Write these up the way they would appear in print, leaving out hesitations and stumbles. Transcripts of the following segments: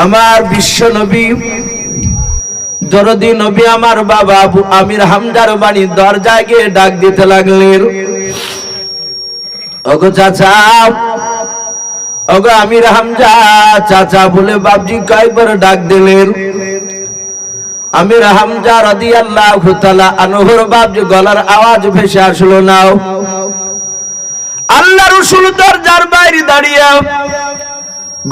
আমার বিশ্ব নবী দরদি নবী আমার বাবা আবু আমির হামজার বাড়ির দরজায় গিয়ে ডাক দিতে লাগলেন, ওগো চাচা, ওগো আমির হামজা চাচা বলে বাপজি কয়েকবার ডাক দিলেন। আমির হামজা রাদিয়াল্লাহু তাআলা আনহুর বাপজি গলার আওয়াজ ভেসে আসলো না। আল্লাহ রাসূল দরজার বাইরে দাঁড়িয়ে,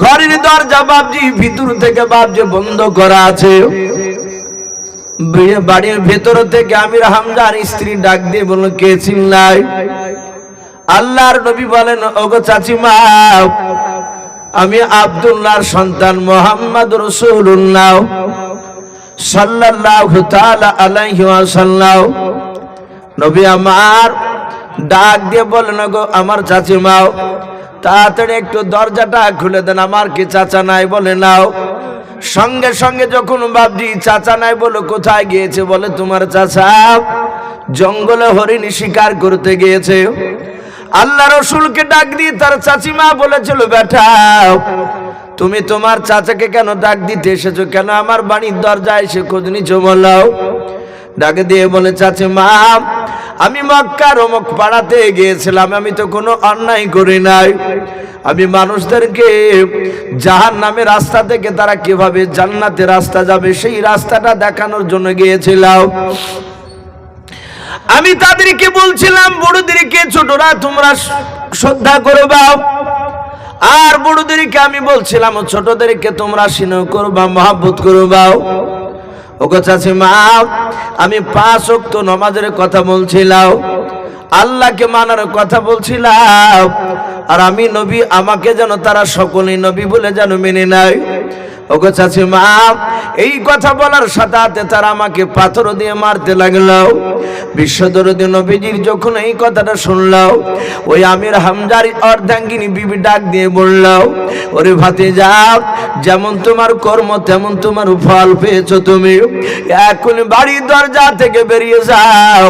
ঘরের দরজা বাপজি ভিতর থেকে বাপজি বন্ধ করা আছে। বাড়ির ভেতর থেকে আমির হামজার স্ত্রী ডাক দিয়ে বলল, কে চিল্লায়? আল্লাহর নবী বলেন, ওগো চাচিমা, আমি আব্দুল্লাহর সন্তান মুহাম্মদ রাসূলুল্লাহ সাল্লাল্লাহু তাআলা আলাইহি ওয়াসাল্লাম। নবী আমার ডাক দিয়ে বলেন, ওগো আমার চাচিমা, তাড়াতাড়ি একটু দরজাটা খুলে দেন, আমার কি চাচা নাই? বলে নাও। সঙ্গে সঙ্গে যখন বাপজি চাচা নাই বলে কোথায় গিয়েছে? বলে তোমার চাচা জঙ্গলে হরিণ শিকার করতে গিয়েছে। আল্লাহ রাসূলকে ডাক দিয়ে তার চাচিমা বলেছিল, বেটা তুমি তোমার চাচাকে কেন ডাক দিতে এসেছো? কেন আমার বাড়ির দরজায় এসে খোঁজ নিছো? বলাও। ডাকে দিয়ে বলে, চাচিমা আমি মক্কার অমুক পাড়াতে গিয়েছিলাম, আমি তো কোনো অন্যায় করি নাই। আমি মানুষদেরকে জাহান্নামের রাস্তা থেকে তারা কিভাবে জান্নাতের রাস্তা যাবে সেই রাস্তাটা দেখানোর জন্য গিয়েছিলাম। আমি তাদেরকে বলছিলাম, বড়দেরকে ছোটরা তোমরা শ্রদ্ধা করবা, আর বড়দেরকে আমি বলছিলাম ছোটদেরকে তোমরা স্নেহ করবা, মহব্বত করবা। ওগো চাচিমা আমি 5 ওয়াক্ত নামাজের কথা বলছিলাম, আল্লাহকে মানার কথা বলছিলাম, আর আমি নবী, আমাকে যেন তারা সকলেই নবী বলে যেন মেনে নেয়। ওগো চাচিমা এই কথা বলার সাথে সাথে তারা আমাকে পাথর দিয়ে মারতে লাগলো। বিশ্বদরদি নবীজির যখন এই কথাটা শুনলাম, ওই আমির হামজার অর্ধাঙ্গিনী বিবি ডাক দিয়ে বলল, ওরে ভাতিজা, যেমন তোমার কর্ম তেমন তোমার ফল পেয়েছো। তুমি এখন বাড়ির দরজা থেকে বেরিয়ে যাও,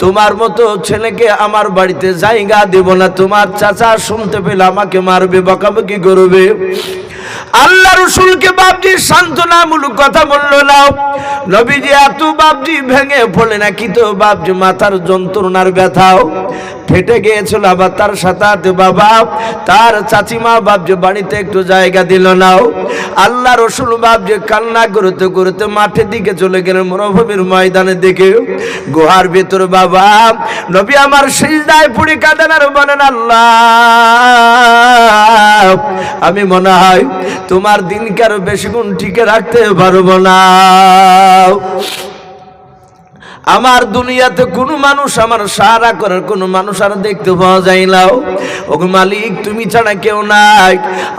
তোমার মতো ছেলেকে আমার বাড়িতে জায়গা দেব না। তোমার চাচা শুনতে পেলে আমাকে মারবে, বকাবকি করবে। আল্লাহ রাসূলকে বাপজি সান্ত্বনামূলক কথা বললো না। নবীজি এত বাপজি ভেঙে পড়ে নাকি তো বাপজি মাথার যন্ত্রণার ব্যথাও ফেটে গিয়েছিল। আবার তার সাথে বাবা তার চাচিমা বাপজি বাড়িতে একটু জায়গা দিল না। আল্লাহ রাসূল বাপজি কান্না করতে করতে মাঠের দিকে চলে গেলেন, মরুভূমির ময়দানের দিকে। গুহার ভিতর বাবা নবী আমার সিজদায় পড়ে কাঁদেন আর বলেন, আল্লাহ আমি মনে হয় তোমার দিনকে আরো বেশি গুণ টিকে রাখতে পারবো না। আমার দুনিয়াতে কোনো মানুষ আমার সাহায্য করার কোনো মানুষ আর দেখতে পাওয়া যায় না। ওগো মালিক তুমি ছাড়া কেউ নাই।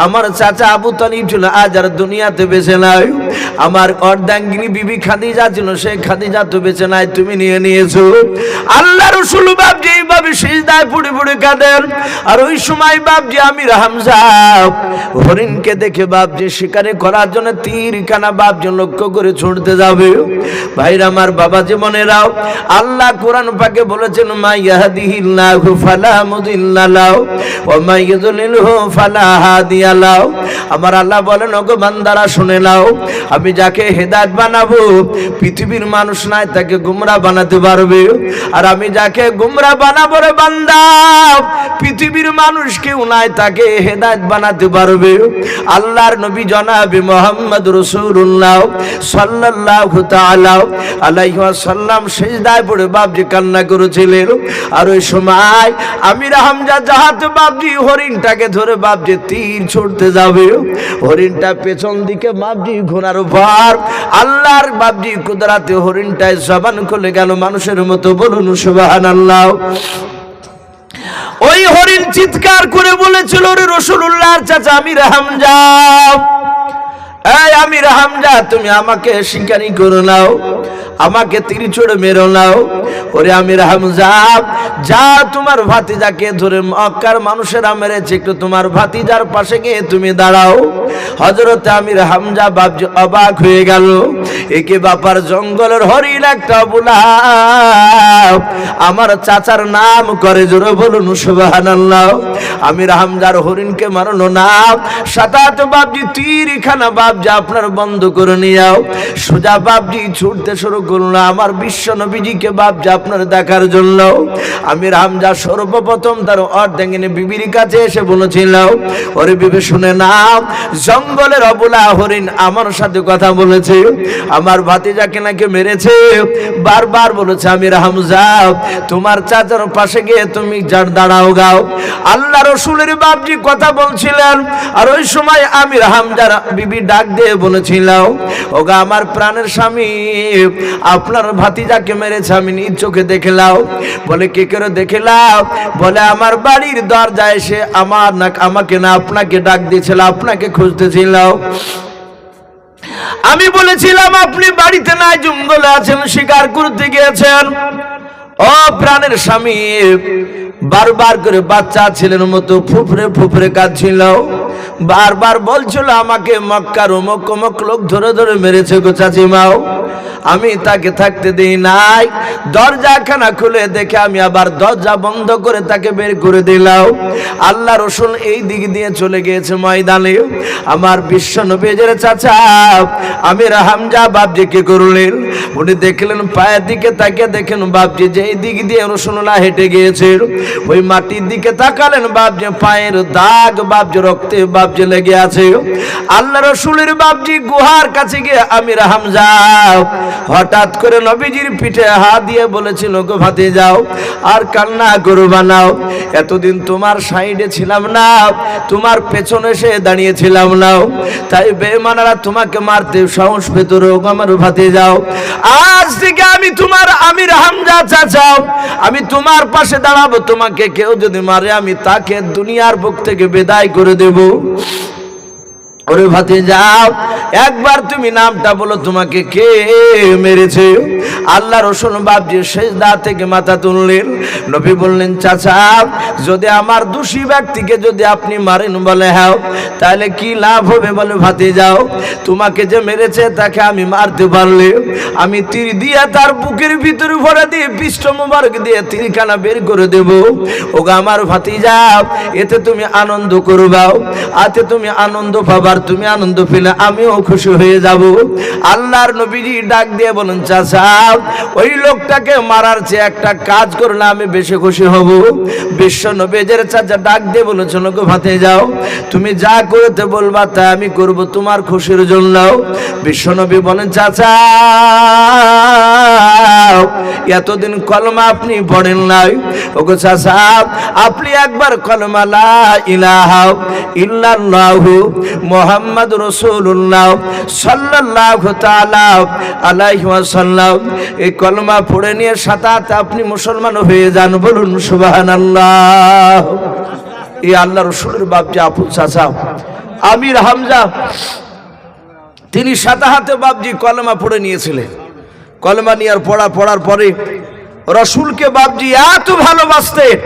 আমার চাচা আবু তালিব ছিল, আজ আর দুনিয়াতে বেঁচে নাই। আমার অর্ধাঙ্গিনী বিবি খাদিজা ছিল, সেই খাদিজা তো বেঁচে নাই, তুমি নিয়ে নিয়েছো। আল্লাহ রাসূল বাপজি এইভাবে সিজদায় পড়ে পড়ে কাঁদেন। আর ওই সময় বাপজি আমির হামজা হরিণকে দেখে বাপজি শিকারে করার জন্য তীরখানা বাপজি লক্ষ্য করে ছুটতে যাবে। ভাইরা আমার, বাবা জীবনেরা, আল্লাহ কোরআন পাকে বলেছেন, মা ইয়াহদিহিল্লাহু ফালা মুদিল্লা লাহু ওয়া মা ইউদ্লিলহু ফালা হাদিয়া লাহু। আমার আল্লাহ বলেন, ওগো বান্দারা শুনে নাও, আমি যাকে হেদায়েত বানাবো পৃথিবীর মানুষ নাই তাকে গোমরা বানাতে পারবে, আর আমি যাকে গোমরা বানাবো রে বান্দা পৃথিবীর মানুষ কেউ নাই তাকে হেদায়েত বানাতে পারবে। আল্লাহর নবী জনাবে মুহাম্মদ রাসূলুল্লাহ সাল্লাল্লাহু তাআলা আলাইহি ওয়াসাল্লাম সিজদায় পড়ে বাপজি কান্না করেছিলেন। আর ওই সময় আমির হামজা জাহাতে বাপজি হরিণটাকে ধরে বাপজি তীর ছুটতে যাবে। হরিণটা পেছন দিকে বাপজি ঘোড়ার উপর, আল্লাহর বাপজি কুদরাতে হরিণটায় জবান খুলে গেল মানুষের মতো। বলুন সুবহানাল্লাহ। ওই হরিণ চিৎকার করে বলেছিল, রে রাসূলুল্লাহর চাচা আমির হামজা, এই আমির হামজা তুমি আমাকে শিকারি করে নাও, আমাকে তীর ছুড়ে মেরো নাও। ওরে আমির হামজা, যা তোমার ভাতিজাকে ধরে মক্কার মানুষেরা মেরেছে, একটু তোমার ভাতিজার পাশে গিয়ে তুমি দাঁড়াও। হযরত আমির হামজা বাপজি অবাক হয়ে গেল, একে বাপার জঙ্গলের হরিণ একটা বুলা আমার চাচার নাম করে, জোরে বলুন সুবহানাল্লাহ। আমির হামজার হরিণকে মারলো না, সাতাত বাপজি তীরখানা বাপজি আপনার বন্ধ করে নিয়াও। সোজা বাপজি ছুটতে শুরু করলো আমার বিশ্ব নবীজিকে বাপজি আপনার দেখার জন্য। আমির হামজা সর্বপ্রথম তার অর্ধাঙ্গিনী বিবির কাছে এসে বলেছিল, ওরে বিবি শুনে নাও, জঙ্গলের অবলা হরিণ আমার সাথে কথা বলেছে, আমার ভাতিজাকে নাকি মেরেছে। বারবার বলেছে আমির হামজা তোমার চাচার পাশে গিয়ে তুমি দাঁড়াও গাও। আল্লাহ রসুলের বাপজি কথা বলছিলেন, আর ওই সময় আমির হামজার বিবি ডাক দিয়ে বলেছিল, ওগা আমার প্রাণের স্বামী, আপনার ভাতিজাকে মেরেছে আমি নিজ চোখে দেখলাম। বলে কে করে দেখলাম? বলে আমার বাড়ির দরজায় এসে আমাকে না আপনাকে ডাক দিয়েছিল, আপনাকে খুঁজতেছিল। আমি বলেছিলাম আপনি বাড়িতে নাই, জঙ্গলে আছেন, শিকার করতে গিয়েছেন। ও প্রাণের স্বামী বারবার করে বাচ্চা ছেলের মতো ফুফরে ফুফরে কাঁদছিল, বারবার বলছিল আমাকে মক্কার অমুক অমুক লোক ধরে ধরে মেরেছে গো চাচিমাও। আমি তাকে থাকতে দিই নাই, দরজাখানা খুলে দেখে আমি আবার দরজা বন্ধ করে তাকে বের করে দিলাম। আল্লাহ রসুল এই দিক দিয়ে চলে গিয়েছে ময়দানে। আমার বিশ্ব নবীর চাচা আমির হামজা বাপজি কি করলেন? উনি দেখলেন পায়ের দিকে তাকে দেখেন বাপজি যে এই দিক দিয়ে রসুল্লাহ হেঁটে গিয়েছে, ওই মাটির দিকে তাকালেন বাপজি পায়ের দাগ বাপজি রক্তে বাপজি লেগে আছে। আল্লাহ রসুলের বাপজি গুহার কাছে গিয়ে আমির হামজা হঠাৎ করে নবীজির পিঠে হাত দিয়ে বলেছিল, গো ভাতে যাও আর কান্না করবা না, এতদিন তোমার সাইডে ছিলাম না, তোমার পেছনে এসে দাঁড়িয়েছিলাম না, তাই বেঈমানরা তোমাকে মারতে সাহস পেত। রোগ আমার ভাতে যাও, আজ থেকে আমি তোমার আমির হামজা চাচা, আমি তোমার পাশে দাঁড়াবো। তোমাকে কেউ যদি মারে আমি তাকে দুনিয়ার বুক থেকে বিদায় করে দেব। ওরে ভাতে যাও, একবার তুমি নামটা বলো, তোমাকে কে মেরেছে? আল্লাহ রসুল বাপজি সেজদা থেকে মাথা তুললেন। নবী বললেন, চাচা যদি আমার দোষী ব্যক্তিকে যদি আপনি মারেন, বলে হ্যাঁ, তাহলে কি লাভ হবে? বলে ভাতে যাও, তোমাকে যে মেরেছে তাকে আমি মারতে পারলে আমি তীর দিয়ে তার বুকের ভিতরে ভরে দিয়ে পৃষ্ঠ মোবারক দিয়ে তীরখানা বের করে দেব। ওগা আমার ভাতি যাও, এতে তুমি আনন্দ করবাও, আতে তুমি আনন্দ পাবার, তুমি আনন্দ পেলে আমিও খুশি হয়ে যাব। আল্লাহর নবীজি ডাক দিয়ে বলেন, চাচা ওই লোকটাকে মারার চেয়ে একটা কাজ করলে আমি বেশি খুশি হব। বিশ্ব নবীজের চাচা ডাক দিয়ে বলেছিল, গো ভাতে যাও, তুমি যা করতে বলবা তা আমি করব তোমার খুশির জন্য। বিশ্ব নবী বলেন, চাচা এতদিন কলমা আপনি পড়েন নাই, ওগো চাচা আপনি একবার কলমা লা ইলাহা ইল্লাল্লাহু মুহাম্মাদুর রাসূলুল্লাহ সাল্লাল্লাহু তাআলা আলাইহি ওয়াসাল্লাম এই কলমা পড়ে নিয়ে সাথে আপনি মুসলমান হয়ে যান। বলুন সুবহানাল্লাহ। এই আল্লাহ রসুলের বাপজি আপন চাচা আমির হামজা, তিনি সাথে বাপজি কলমা পড়ে নিয়েছিলেন। কলমা নিয়ার পড়ার পরে রসুলকে বাপজি এত ভালোবাসতেন,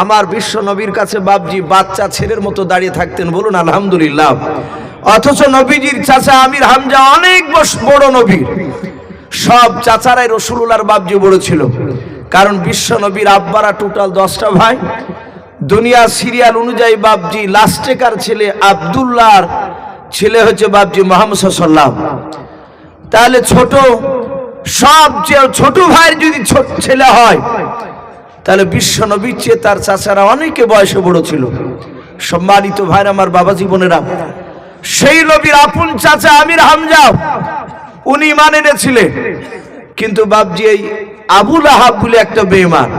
আমার বিশ্ব নবীর কাছে বাপজি বাচ্চা ছেলের মতো দাঁড়িয়ে থাকতেন। বলুন আলহামদুলিল্লাহ। অথচ নবীজির চাচা আমির হামজা অনেক বড় নবী, সব চাচারাই রসুলুল্লাহর বাপজি বড় ছিল, কারণ বিশ্ব নবীর আব্বারা টোটাল 10টা ভাই। দুনিয়া সিরিয়াল অনুযায়ী বাপজি লাস্টেকার ছেলে আব্দুল্লাহর ছেলে হচ্ছে বাপজি মুহাম্মদ সাল্লাল্লাহু আলাইহি ওয়াসাল্লাম। তাহলে সবচেয়ে ছোট ভাইয়ের যদি ছেলে হয়, তাহলে বিশ্ব নবীর চেয়ে তার চাচারা অনেকে বয়সে বড় ছিল। সম্মানিত ভাইরা আমার, বাবা জীবনেরা, সেই নবীর আপন চাচা আমির হামজা উনি ঈমান এনেছিলেন, কিন্তু বাপজি এই আবু লাহাব বলে একটা বেঈমান,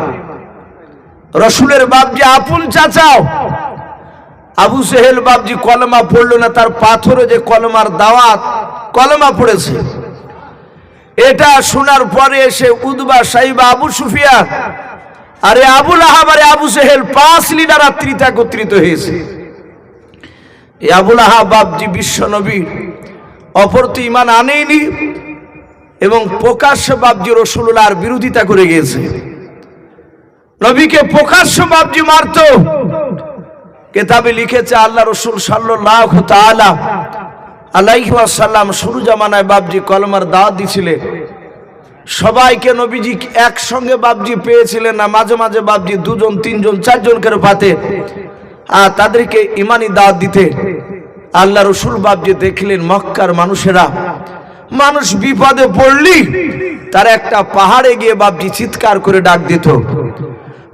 রসুলের বাপজি আপন চাচাও আবু সেহেল বাপজি কলমা পড়লো না, তার পাথরে যে কলমার দাওয়াত কলমা পড়েছে, এটা শোনার পরে এসে উদবা সাইবা আবু সুফিয়ান আরে আবু লাহাব আরে আবু সেহেল 5 লিডার রাত্রিতে একত্রিত হয়েছে। এই আবু লাহাব বাপজি বিশ্ব নবী অপরতি ঈমান আনেনি এবং প্রকাশ্য বাপজি রাসূলুল্লাহর বিরোধিতা করে গিয়েছে। নবীকে প্রকাশ্য বাপজি মারত, কিতাবে লিখেছে আল্লাহ রাসূল সাল্লাল্লাহু তাআলা আলাইহি ওয়াসাল্লাম শুরু জামানায় বাপজি কলমার দাওয়াত দিছিলেন। সবাইকে নবীজি একসঙ্গে বাপজি পেয়েছিলেন না, মাঝে মাঝে বাপজি দুজন তিনজন চারজন করে পাতে আর তাদেরকে ইমানি দাওয়াত দিতে। আল্লাহ রাসূল বাপজি দেখলেন মক্কার মানুষেরা মানুষ বিপদে পড়লি তারা একটা পাহাড়ে গিয়ে বাপজি চিৎকার করে ডাক দিত।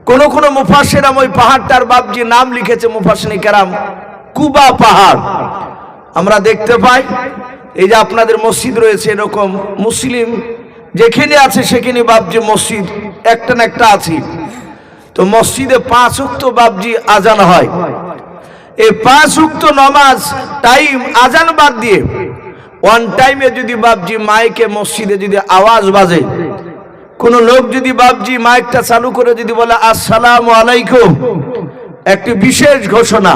কোন কোন মুফাসসিররা ওই পাহাড়টার বাপজি নাম লিখেছে মুফাসসিরিনে কেরাম কুবা পাহাড়। আমরা দেখতে পাই এই যে আপনাদের মসজিদ রয়েছে, এরকম মুসলিম যেখানে আছে সেখানে বাপজি মসজিদ একটা না একটা আছে। তো মসজিদে 5 ওয়াক্ত বাপজি আজান হয়। এই 5 ওয়াক্ত নামাজ টাইম আজান বাদ দিয়ে ওয়ান টাইমে যদি বাপজি মাইকে মসজিদে যদি আওয়াজ বাজে, কোন লোক যদি বাপজি মাইকটা চালু করে যদি বলে আসসালামু আলাইকুম, একটি বিশেষ ঘোষণা,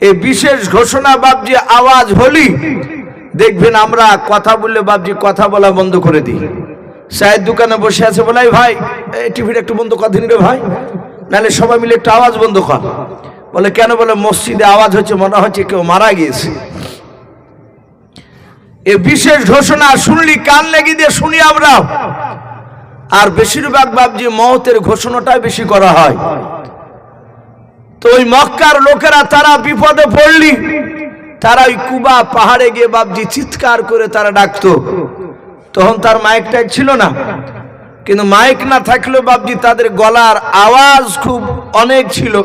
এই বিশেষ ঘোষণা বাপজি আওয়াজ হলি দেখবেন আমরা কথা বললে বাপজি কথা বলা বন্ধ করে দিই। চায়ের দোকানে বসে আছে বলে ভাই টিভিটা একটু বন্ধ কর দিন রে ভাই, নাহলে সবাই মিলে একটু আওয়াজ বন্ধ কর। বলে কেন? বলে মসজিদে আওয়াজ হচ্ছে, মনে হচ্ছে কেউ মারা গিয়েছে। এই বিশেষ ঘোষণা শুনলি কান লেগে দিয়ে শুনি আমরা। আর বেশিরভাগ বাপজি মওতের ঘোষণাটাই বেশি করা হয়। তো ওই মক্কার লোকেরা তারা বিপদে পড়লি তারা ওই কুবা পাহাড়ে গিয়ে বাপজি চিৎকার করে তারা ডাকতো। তখন তার মাইক টাইক ছিল না, কিন্তু মাইক না থাকলেও বাপজি তাদের গলার আওয়াজ খুব অনেক ছিল।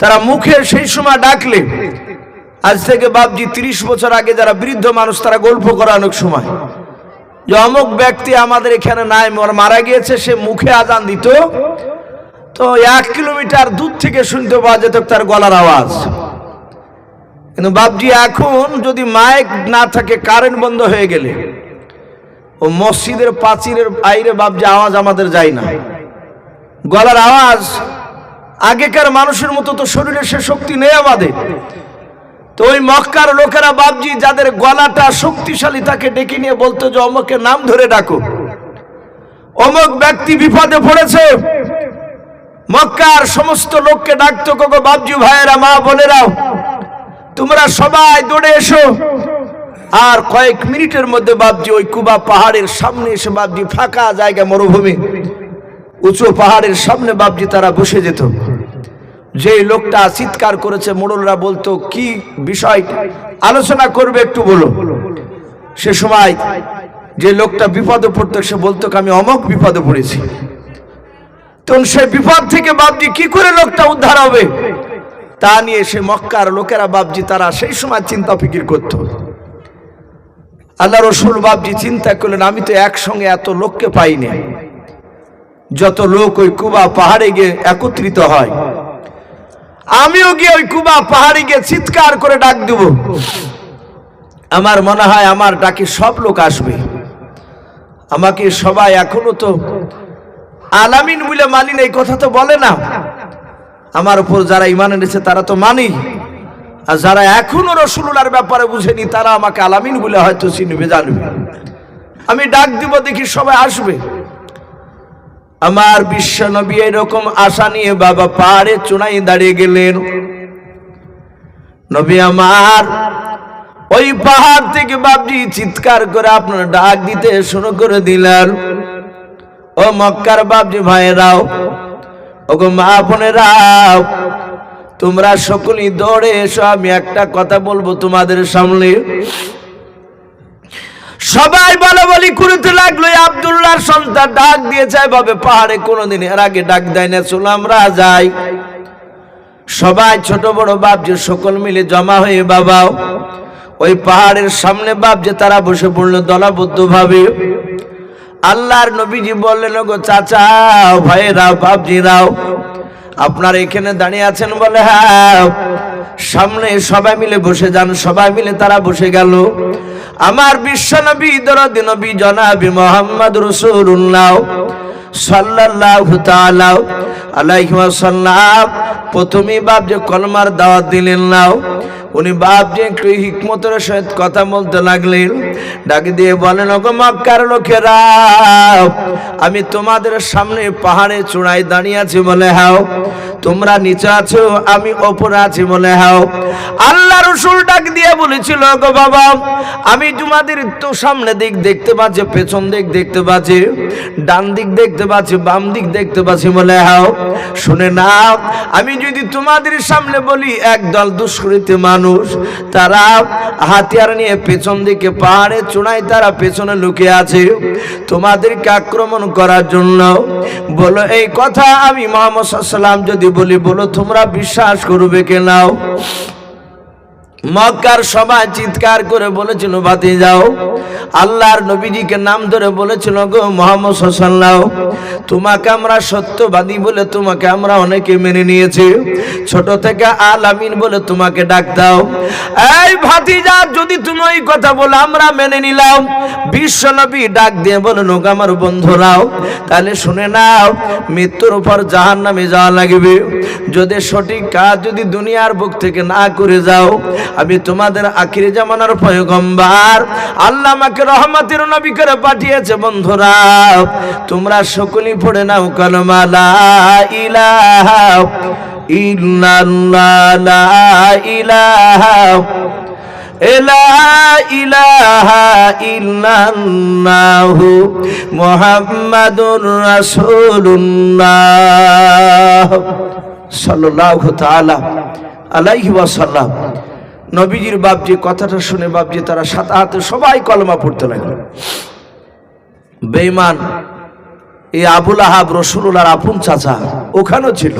তারা মুখে সেই সময় ডাকলে, আজ থেকে বাপজি 30 বছর আগে যারা বৃদ্ধ মানুষ তারা গল্প করে অনেক সময় যে অমুক ব্যক্তি আমাদের এখানে নাই, মারা গিয়েছে, সে মুখে আজান দিত তো 1 কিলোমিটার দূর থেকে শুনতে পাওয়া যেত তার গলার আওয়াজ। কিন্তু বাপজি এখন যদি মাইক না থাকে, কারেন্ট বন্ধ হয়ে গেলে ও মসজিদের পাঁচিলের বাইরে বাপজি আওয়াজ আমাদের যায় না। গলার আওয়াজ আগেকার মানুষের মতো তো শরীরে সে শক্তি নেই আমাদের। তো ওই মক্কার লোকেরা বাপজি যাদের গলাটা শক্তিশালী তাকে ডেকে নিয়ে বলতো যে অমুকের নাম ধরে ডাকো, অমুক ব্যক্তি বিপদে পড়েছে। মক্কার সমস্ত লোককে ডাকতো, গো বাপজি ভাইয়েরা মা বোনেরাও তোমরা সবাই দৌড়ে এসো। আর কয়েক মিনিটের মধ্যে বাপজি ওই কুবা পাহাড়ের সামনে এসে বাপজি ফাঁকা জায়গা মরুভূমি উঁচু পাহাড়ের সামনে বাপজি তারা বসে যেত। যে লোকটা চিৎকার করেছে মোড়লরা বলতো কি বিষয় আলোচনা করবে একটু বলো। সে সময় যে লোকটা বিপদে পড়তো সে বলতো আমি অমুক বিপদে পড়েছি। তখন সে বিপদ থেকে বাপজি কি করে লোকটা উদ্ধার হবে তা নিয়ে সে মক্কার লোকেরা বাপজি তারা সেই সময় চিন্তা ফিকির করতো। আল্লাহ রাসূল বাপজি চিন্তা করলেন আমি তো একসঙ্গে এত লোককে পাইনি, যত লোক ওই কুবা পাহাড়ে গিয়ে একত্রিত হয় আমিও গিয়ে ওই কুবা পাহাড়ে গিয়ে চিৎকার করে ডাক দেব। আমার মনে হয় আমার ডাকে সব লোক আসবে। আমাকে সবাই এখনো তো আলামিন বলে মানি না, এই কথা তো বলে না। আমার উপর যারা ঈমান এনেছে তারা তো মানি, আর যারা এখনো রাসূলুল্লাহর ব্যাপারে বুঝেনি তারা আমাকে আলামিন বলে হয়তো চিনবে জানবে। আমি ডাক দিব দেখি সবাই আসবে। আমার বিশ্ব নবী এরকম আশা নিয়ে বাবা পাহাড়ে চূড়ায় দাঁড়িয়ে গেলেন। নবী আমার ওই পাহাড় থেকে বাপজি চিৎকার করে আপনার ডাক দিতে শুরু করে দিলেন। ও মক্কার বাপজি ভাইরাও, ও গো মা বোনেরাও, তোমরা সকলেই দৌড়ে এসো, আমি একটা কথা বলবো তোমাদের সামনে। সবাই বলা বলি করতে লাগলো। আব্দুল্লাহর সন্তান ডাক দিয়েছে ভাবে পাহাড়ে কোনোদিন এর আগে ডাক দেয় না, চলো আমরা যাই। সবাই ছোট বড় বাপজি সকল মিলে জমা হয়ে বাবাও ওই পাহাড়ের সামনে বাপজি তারা বসে পড়লো দলবদ্ধ ভাবে। আল্লাহর নবীজি বললেন গো চাচা ভাইরাও বাপজিরাও আপনারা এখানে দাঁড়িয়ে আছেন? বলে হ্যাঁ। সামনে সবাই মিলে বসে যান। সবাই মিলে তারা বসে গেল। আমার বিশ্ব নবী দরদি নবী জনাবি মুহাম্মদ রাসূলুল্লাহ সাল্লাল্লাহু তাআলা আলাইহি ওয়াসাল্লাম প্রথমেই বাপ যে কলমার দাওয়াত দিলেন নাও, উনি বাপ যে একটু হিকমতের সহিত কথা বলতে লাগলেন। ডাক দিয়ে বলেন ওগো মক্কার লোকেরা, আমি তোমাদের সামনে পাহাড়ে চূড়ায় দাঁড়িয়ে আছি। বলে হ্যাঁ। তোমরা নিচে আছো আমি ওপরে আছি বলে হাও। আল্লাহ রাসূল ডাক দিয়ে বলেছিল, গো বাবা আমি তোমাদের তো সামনে দিক দেখতে পাচ্ছি, পেছন দিক দেখতে পাচ্ছি, ডান দিক দেখতে পাচ্ছি, বাম দিক দেখতে পাচ্ছি বলে হাও। শুনে নাও, আমি যদি তোমাদের সামনে বলি একদল দুষ্কৃতী মানুষ, তারা হাতিয়ার নিয়ে পেছন দিকে পাহাড়ের চূড়ায় তারা পেছনে লুকিয়ে আছে তোমাদেরকে আক্রমণ করার জন্য, বলো এই কথা আমি মুহাম্মদ সাল্লাল্লাহু আলাইহি ওয়াসাল্লাম যদি বলি, বলো তোমরা বিশ্বাস করবে কেন? মক্কার সবাই চিৎকার করে বলেছিল, বাতি যাও। আল্লাহর নবীজিকে নাম ধরে বলেছিল, গো মুহাম্মদ সাল্লাল্লাহু আলাইহি ওয়াসাল্লাম তোমাকে আমরা সত্যবাদী বলে তোমাকে আমরা অনেকে মেনে নিয়েছি, ছোট থেকে আল আমিন বলে তোমাকে ডাক দাও। এই ভাতিজা যদি তুমি এই কথা বলে আমরা মেনে নিলাম, বিশ্ব নবী ডাক দিয়ে বলেন, ওগো আমার বন্ধুরাও তাহলে শুনে নাও, মৃত্যুর উপর জাহান্নামে যাওয়া লাগবে। যদি সঠিক কাজ যদি দুনিয়ার বুক থেকে না করে যাও, আমি তোমাদের আখিরি জামানার পয়গম্বর আল্লাহ আমাকে রহমতের নবী করে পাঠিয়েছে। বন্ধুরা তোমরা সকলেই পড়ে নাও কালেমা লা ইলাহা ইল্লাল্লাহ, লা ইলাহা ইলাহা ইল্লাল্লাহু মুহাম্মাদুর রাসূলুল্লাহ সাল্লাল্লাহু তাআলা আলাইহি ওয়াসাল্লাম। নবীজির বাপজি কথাটা শুনে বাপজি তারা সাথে হাতে সবাই কলমা পড়তে লাগলো। বেঈমান এই আবু লাহাব রাসূলুল্লাহর আপন চাচা ওখানেও ছিল।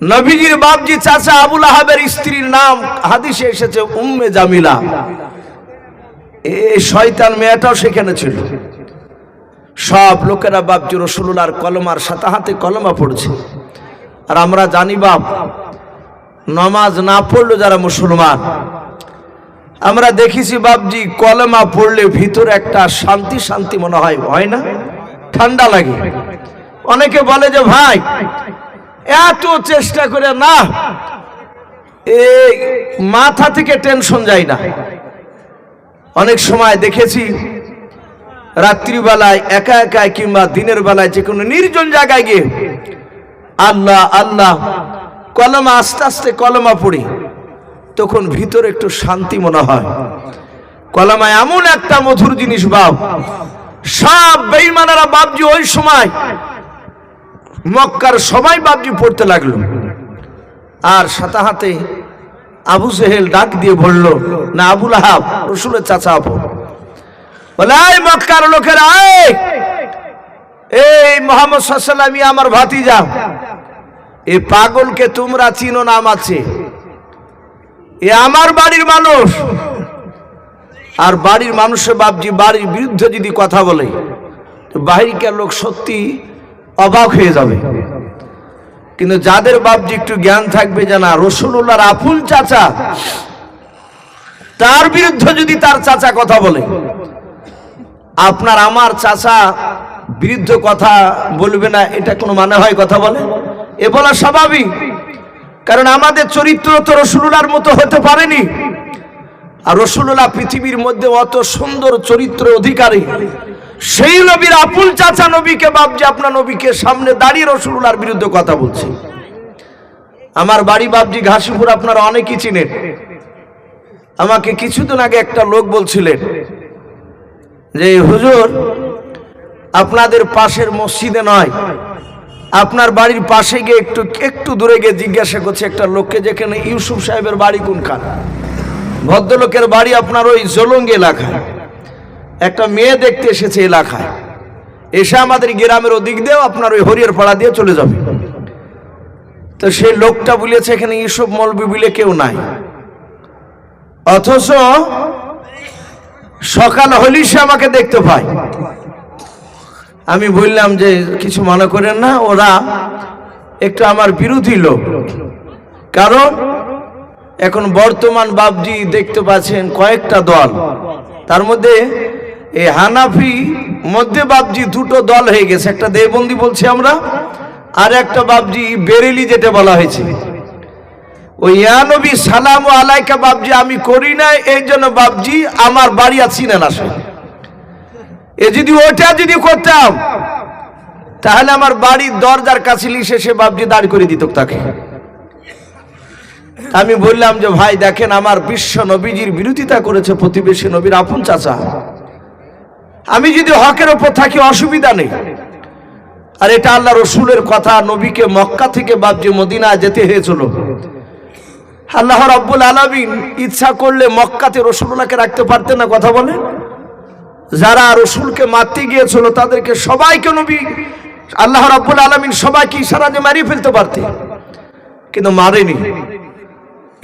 নবীজির বাপজি চাচা আবু লাহাবের স্ত্রীর নাম হাদিসে এসেছে উম্মে জামিলা। এই শয়তান মেয়েটাও সেখানে ছিল। সব লোকেরা বাপজি রাসূলুল্লাহর কলমার সাথে হাতে কলমা পড়ছে। আর আমরা জানি বাপ, নামাজ না পড়লে যারা মুসলমান, আমরা দেখেছি বাপজি কলমা পড়লে ভিতরে একটা শান্তি শান্তি মনে হয়, হয় না? ঠান্ডা লাগে। অনেকে বলে যে ভাই এত চেষ্টা করে না, এই মাথা থেকে টেনশন যায় না। অনেক সময় দেখেছি রাত্রিবেলায় একা একা কিংবা দিনের বেলায় যে কোনো নির্জন জায়গায় গিয়ে আল্লাহ আল্লাহ কলমা আস্তে আস্তে কলমা পড়ি, তখন ভিতরে একটু শান্তি মনে হয়। কলমা এমন একটা মধুর জিনিস বাপ। সব বেঈমানেরা বাপজি ওই সময় মক্কার সবাই বাপজি পড়তে লাগলো। আর সাথে হাতে আবু জেহেল ডাক দিয়ে বলল, না আবু লাহাব রাসূলের চাচা আপু, বলে এই মক্কার লোকেরা, এই মুহাম্মদ সাল্লাল্লাহু আলাইহি ওয়াসাল্লাম আমার ভাতিজা, এই পাগলকে তোমরা চিনো না? আছে এ আমার বাড়ির মানুষ। আর বাড়ির মানুষের বাপজি বাড়ির বিরুদ্ধে যদি কথা বলে তো বাহিরকার লোক সত্যি অবাক হয়ে যাবে। কিন্তু যাদের বাপজি একটু জ্ঞান থাকবে, জানা রাসূলুল্লাহর আপন চাচা, তার বিরুদ্ধে যদি তার চাচা কথা বলে, আপনার আমার চাচা বিরুদ্ধে কথা বলবে না, এটা কোনো মানে হয়? কথা বলে এ বলা স্বাভাবিক, কারণ আমাদের চরিত্র তো রাসূলুল্লাহর মতো হতে পারেনি। আর রাসূলুল্লাহ পৃথিবীর মধ্যে অত সুন্দর চরিত্র অধিকারী, সেই নবীর আপন চাচা নবীকে বাপজি আপনার নবীকে সামনে দাঁড়িয়ে রাসূলুল্লাহর বিরুদ্ধে কথা বলছে। আমার বাড়ি বাপজি ঘাসিপুর, আপনারা অনেকেই চিনেন। আমাকে কিছুদিন আগে একটা লোক বলছিলেন যে হুজুর আপনাদের পাশের মসজিদে নয়, আপনার বাড়ির পাশে গিয়ে একটু দূরে গিয়ে জিজ্ঞাসা করছে একটা লোককে, যেখানে ইউসুফ সাহেবের বাড়ি কোনখান। ভদ্রলোকের বাড়ি আপনার ওই জলঙ্গি এলাকায়। একটা মেয়ে দেখতে এসেছে এলাকায়, এসে আমাদের গ্রামের ওদিক দিয়েও আপনার ওই হরিয়ার পাড়া দিয়ে চলে যাবে। তো সেই লোকটা বলেছে এখানে ইউসুফ মৌলবি বলে কেউ নাই, অথচ সকাল হলেই সে আমাকে দেখতে পায়। আমি বললাম যে কিছু মনে করেন না, ওরা একটু আমার বিরোধী লোক। কারণ এখন বর্তমান বাপজি দেখতে পাচ্ছেন কয়েকটা দল, তার মধ্যে এই হানাফি মধ্যে বাপজি দুটো দল হয়ে গেছে। একটা দেওবন্দি বলছি আমরা, আর একটা বাপজি বেরেলি যেটা বলা হয়েছে। ওই ইয়া নবী সালাম আলাইকা বাপজি আমি করি না, এই জন্য বাপজি আমার বাড়ি আছি না আসে। এ যদি ওটা যদি করতাম তাহলে আমার বাড়ির দরজার কাছে লিসে সে বাপজি দাঁড় করে দিত তাকে। আমি বললাম যে ভাই দেখেন, আমার বিশ্ব নবীজির বিরোধিতা করেছে প্রতিবেশী নবীর আপন চাচা, আমি যদি হকের ওপর থাকি অসুবিধা নেই। আর এটা আল্লাহ রসুলের কথা, নবীকে মক্কা থেকে বাপজি মদিনা যেতে হয়েছিল। আল্লাহ রাব্বুল আলামিন ইচ্ছা করলে মক্কাতে রসুলুল্লাহকে রাখতে পারতেন না? কথা বলে, যারা রসুলকে মারতে গিয়েছিল তাদেরকে সবাইকে নবী আল্লাহ রাব্বুল আলামিন সবাইকে ইশারা দিয়ে মারিয়ে ফেলতে পারতেন, কিন্তু মারেনি।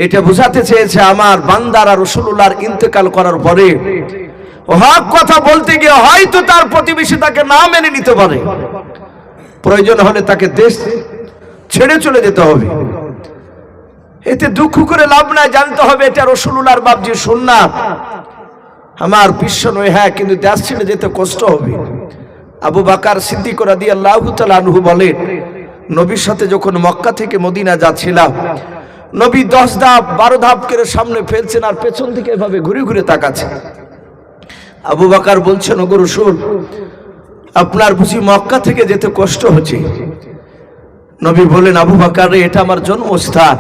এটা বোঝাতে চেয়েছে আমার বান্দারা রসুলুল্লাহর ইন্তেকাল করার পরে হক কথা বলতে গিয়ে হয়তো তার প্রতিবেশী তাকে না মেনে নিতে পারে, প্রয়োজন হলে তাকে দেশ ছেড়ে চলে যেতে হবে। এতে দুঃখ করে লাভ নাই, জানতে হবে এটা রসুলুল্লাহর বাপজি সুন্নাত, আমার বিশ্ব নয়। হ্যাঁ, কিন্তু দেশ ছেড়ে যেতে কষ্ট হবে। আবু বকর সিদ্দিক রাদিয়াল্লাহু তাআলা আনহু বলেন, নবীর সাথে যখন মক্কা থেকে মদিনা যাচ্ছিলাম, নবী 10 ধাপ 12 ধাপ করে সামনে ফেলছেন আর পেছন থেকে এভাবে ঘুরে ঘুরে তাকাচ্ছে। আবু বকর বলছেন, ওগো রাসূল, আপনার বুঝি মক্কা থেকে যেতে কষ্ট হচ্ছে? নবী বলেন, আবু বকর রে, এটা আমার জন্মস্থান,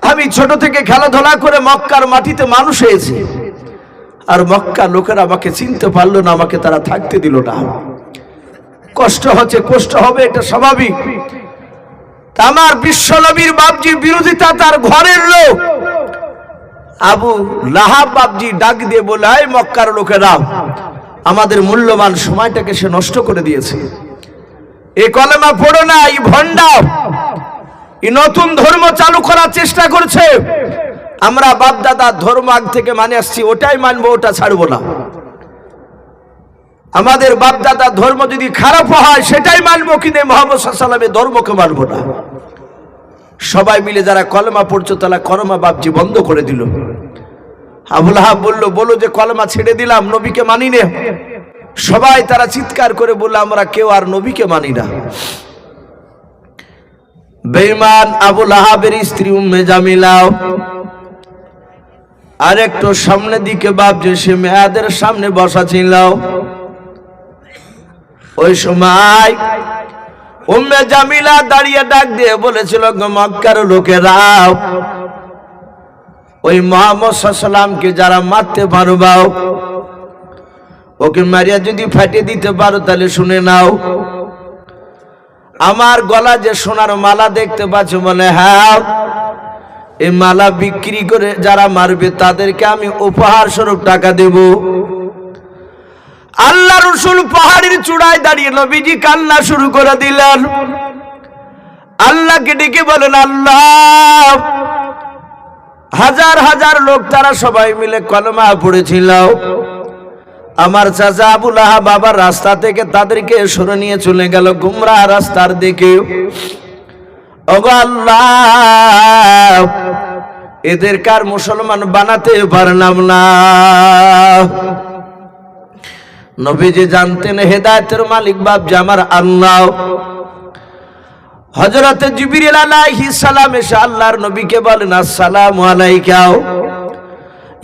আমি ছোট থেকে খেলাধুলা করে মক্কার মাটিতে মানুষ হয়েছি, আর মক্কা লোকেরা আমাকে চিনতে পারলো না, আমাকে তারা থাকতে দিল না। কষ্ট হচ্ছে, কষ্ট হবে, এটা স্বাভাবিক। আমার বিশ্ব নবীর বাপজির বিরোধিতা তার ঘরের লোক আবু লাহাব বাপজি ডাক দিয়ে বলে, এই মক্কার লোকেরা, আমাদের মূল্যবান সময়টাকে সে নষ্ট করে দিয়েছে। এই কলেমা পড়ো না, এই ভণ্ডা, এই নতুন ধর্ম চালু করার চেষ্টা করছে। আমরা বাপ দাদা ধর্ম আগ থেকে মানে আসছি, ওটাই মানবো, ওটা ছাড়বো না। আমাদের বাপ দাদা ধর্ম যদি খারাপ হয় সেটাই মানবো, কিন্তু মুহাম্মদ সাল্লাল্লাহু আলাইহি ওয়াসাল্লামের ধর্মকে মানবো না। সবাই মিলে যারা কলেমা পড়ছো তারা কলেমা বাপজি বন্ধ করে দিল। আবু লাহাব বলল, বলো যে কলেমা ছেড়ে দিলাম, নবীকে মানি না। সবাই তারা চিৎকার করে বলল, আমরা কেউ আর নবীকে মানি না। বেঈমান আবু লাহাবের স্ত্রী উম্মে জামিলাও আর একটু সামনের দিকে বাপজি সে মেয়াদের সামনে বসা ছিল। ওই সময় উম্মে জামিলা দাঁড়িয়ে ডাক দিয়ে বলেছিল, মক্কার লোকেরা, ওই মুহাম্মদ সাল্লাল্লাহু আলাইহি ওয়াসাল্লামকে যারা মারতে পারবা, ওকে মারিয়া যদি ফাটিয়ে দিতে পারো তাহলে শুনে নাও। আমার গলা যে সোনার মালা দেখতে পাচ্ছ, বলে হ্যাঁ, এই মালা বিক্রি করে যারা মারবে তাদেরকে আমি উপহার স্বরূপ টাকা দেব। আল্লাহ রাসূল পাহাড়ের চূড়ায় দাঁড়িয়ে নবীজি কান্না শুরু করে দিলেন। আল্লাহকে ডেকে বলেন, আল্লাহ, হাজার হাজার লোক তারা সবাই মিলে কলেমা পড়েছিল, আমার চাচা আবু লাহাব বাবার রাস্তা থেকে তাদেরকে সরে নিয়ে চলে গেল গুমরাহ রাস্তার দিকে। ওগো আল্লাহ, এদের কার মুসলমান বানাতে পারলাম না। নবীজি জানতেন হেদায়েতের মালিক বাপজি আমার আল্লাহ। হযরত জিবরিল আলাইহিস সালাম এসে আল্লাহর নবীকে বলেন, আসসালামু আলাইকা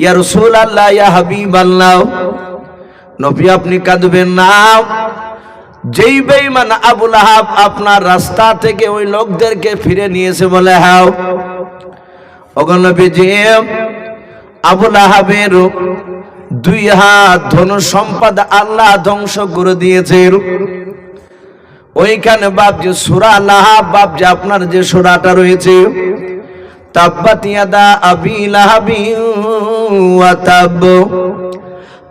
ইয়া রাসূলুল্লাহ, ইয়া হাবিবাল্লাহ। নবী আপনি কাঁদবেন না। যেই বেঈমান আবু লাহাব আপনার রাস্তা থেকে ওই লোকদেরকে ফিরে নিয়েছে, বলে হ্যাঁ। ওগো নবীজি, আবু লাহাবের 2 হাত ধন সম্পদ আল্লাহ ধ্বংস করে দিয়েছে। ওইখানে বাপজি সূরা লাহাব, বাপজি আপনার যে সূরাটা রয়েছে, তাব্বাত ইয়াদা আবি লাহাবি ওয়া তাব,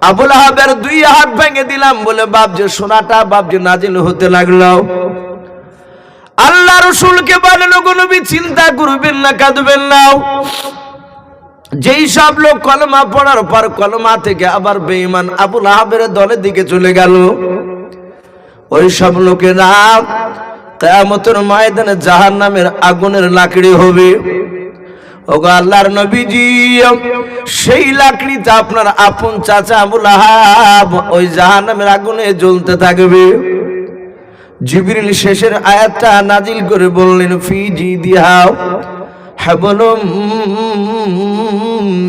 আবু লাহাবের 2 হাত ভেঙে দিলাম বলে বাপজি সূরাটা বাপজি নাজিল হতে লাগলো। আল্লাহ রাসূলকে বলেন, ওগো নবী চিন্তা করবেন না, কাঁদবেন না। যেই সব লোক কলেমা পড়ার পর কলেমা থেকে আবার বেঈমান আবু লাহাবের দলের দিকে চলে গেল, ওই সব লোকেরা কিয়ামতের ময়দানে জাহান্নামের আগুনের লাকড়ি হবে। ওগো আল্লাহর নবীজি, সেই লাকড়িতে আপনার আপন চাচা আবু লাহাব ওই জাহান্নামের আগুনে জ্বলতে থাকবে। জিবরিল শেষের আয়াতটা নাজিল করে বললেন, ফি জিদিহা হাবলুম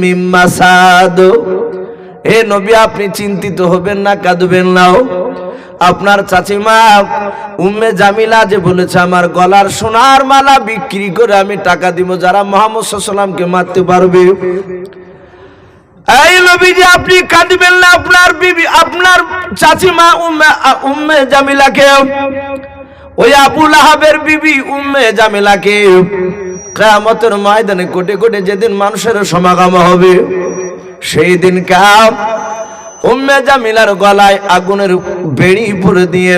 মিন মাসাদ। হে নবী, আপনি চিন্তিত হবেন না, কাঁদবেন না। আপনার চাচিমা উম্মে জামিলা যে বলেছে আমার গলার সোনার মালা বিক্রি করে আমি টাকা দিব যারা মুহাম্মদ সাল্লাল্লাহু আলাইহি ওয়াসাল্লামকে মারতে পারবে। এই নবীজি আপনি কাঁদবেন না, আপনার বিবি আপনার চাচিমা উম্মে জামিলাকে, ওই আবু লাহাবের বিবি উম্মে জামিলাকে কিয়ামতের ময়দানে কোটে কোটে যেদিন মানুষের সমাগম হবে সেই দিন উম্মে জামিলার গলায় আগুনের বেড়ি পরে দিয়ে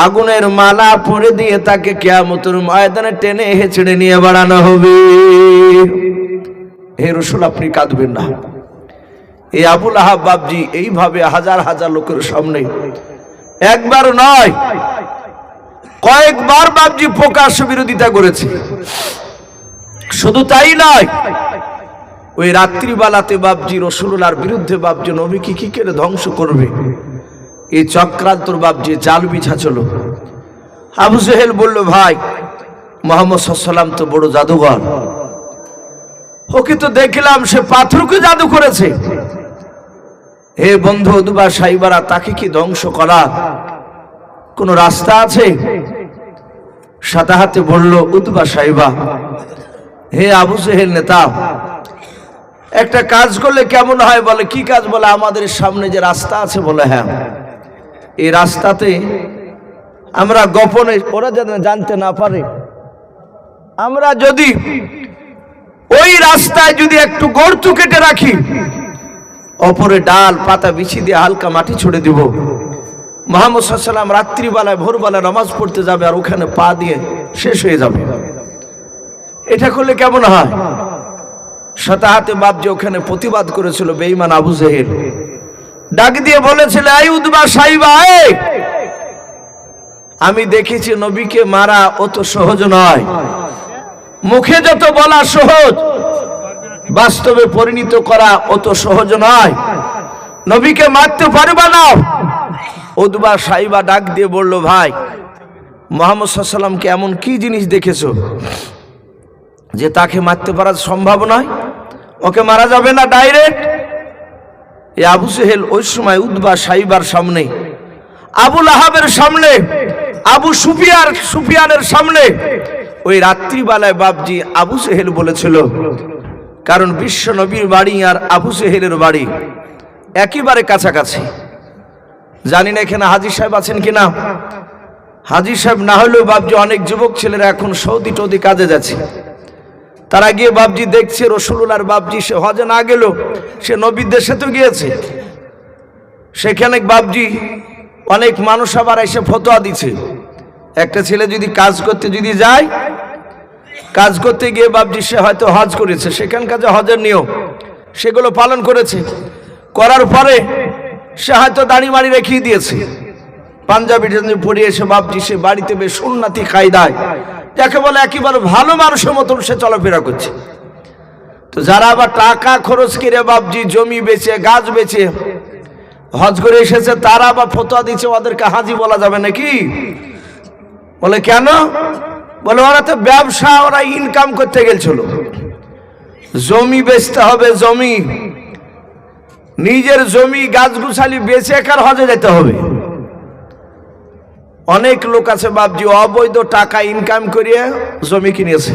আগুনের মালা পরে দিয়ে তাকে কিয়ামতের ময়দানে টেনে হেঁচড়ে নিয়ে বাড়ানো হবে। হে রাসূল আপনি কাঁদবেন না। এই আবু লাহাব বাপজি এইভাবে হাজার হাজার লোকের সামনে একবার নয় কয়েকবার বাপজি প্রকাশ্য বিরোধিতা করেছে। শুধু তাই নয়, ওই রাত্রিবেলাতে বাপজি রাসূলুল্লাহর বিরুদ্ধে বাপজি নবীকে কি করে ধ্বংস করবে এই চক্রান্তর বাপজি জাল বিছাছিল। আবু জেহেল বলল, ভাই মুহাম্মদ সাল্লাল্লাহু আলাইহি ওয়াসাল্লাম তো বড় জাদুঘর, ওকে তো দেখলাম সে পাথরকে জাদু করেছে। হে বন্ধু উতবা সাইবারা, তাকে কি ধ্বংস করা কোন রাস্তা আছে? সাথে হাতে বলল উতবা সাইবা, হে আবু জেহেল নেতা, একটা কাজ করলে কেমন হয়? বলে কি কাজ? বলে আমাদের সামনে যে রাস্তা আছে, বলে হ্যাঁ, এই রাস্তাতে আমরা গোপনে, ওরা যেন জানতে না পারে, আমরা যদি ওই রাস্তায় যদি একটু গর্ত কেটে রাখি, অপরে ডাল পাতা বিছিয়ে দিয়ে হালকা মাটি ছুড়ে দিব, মুহাম্মদ সাল্লাল্লাহু আলাইহি ওয়াসাল্লাম রাত্রিবেলায় ভোরবেলায় নামাজ পড়তে যাবে আর ওখানে পা দিয়ে শেষ হয়ে যাবে। এটা করলে কেমন হয়? শতাহাতে বাপজি ওখানে প্রতিবাদ করেছিল বেঈমান আবু জেহেল, ডাক দিয়ে বলেছিল, এই উতবা সাইবা, আমি দেখেছি নবীকে মারা অত সহজ নয়, মুখে যত বলা সহজ, বাস্তবে পরিণত করা অত সহজ নয়, নবীকে মারতে পারবা না। উতবা সাইবা ডাক দিয়ে বলল, ভাই মুহাম্মদ সাল্লাল্লাহু আলাইহি ওয়াসাল্লামকে এমন কি জিনিস দেখেছো যে তাকে মারতে পারা সম্ভব নয়? ওকে মারা যাবে না ডাইরেক্ট? এই আবু জেহেল ওই সময় উতবা সাইবার সামনে, আবু লাহাবের সামনে, আবু সুফিয়ানের সামনে ওই রাত্রিবেলায় বাপজি আবু জেহেল বলেছিল, কারণ বিশ্ব নবীর বাড়ি আর আবু জেহেলের বাড়ি একেবারে কাছাকাছি। জানি না এখানে হাজী সাহেব আছেন কিনা। হাজী সাহেব না হলেও বাপজি অনেক যুবক ছেলেরা এখন সৌদি টৌদি কাজে যাচ্ছে, তারা গিয়ে বাপজি দেখছে রাসূলুল্লাহর বাপজি সে হজে না গেল, সে নবীর দেশে তো গিয়েছে। সেখানে বাপজি অনেক মানুষ আবার এসে ফতোয়া দিচ্ছে, একটা ছেলে যদি কাজ করতে যদি যায়, কাজ করতে গিয়ে বাপজি সে হয়তো হজ করেছে, সেখানকার যে হজের নিয়ম সেগুলো পালন করেছে, করার পরে সে হয়তো দাড়ি মাড়ি রেখিয়ে দিয়েছে, পাঞ্জাবি পরে এসে বাপজি সে বাড়িতে বেশ সুন্নতি কায়দায়, যাকে বলে একেবারে ভালো মানুষের মতন সে চলাফেরা করছে। তো যারা আবার টাকা খরচ করে বাপজি জমি বেচে গাছ বেচে হজ করে এসেছে, তারা আবার ফতোয়া দিচ্ছে ওদেরকে হাজি বলা যাবে নাকি। বলে কেন? বলে ওরা তো ব্যবসা, ওরা ইনকাম করতে গেছিল, জমি বেচতে হবে, জমি নিজের জমি গাছ গুছালি বেচে কার হজে যেতে হবে। অনেক লোক আছে বাপজি অবৈধ টাকা ইনকাম করিয়ে জমি কিনেছে,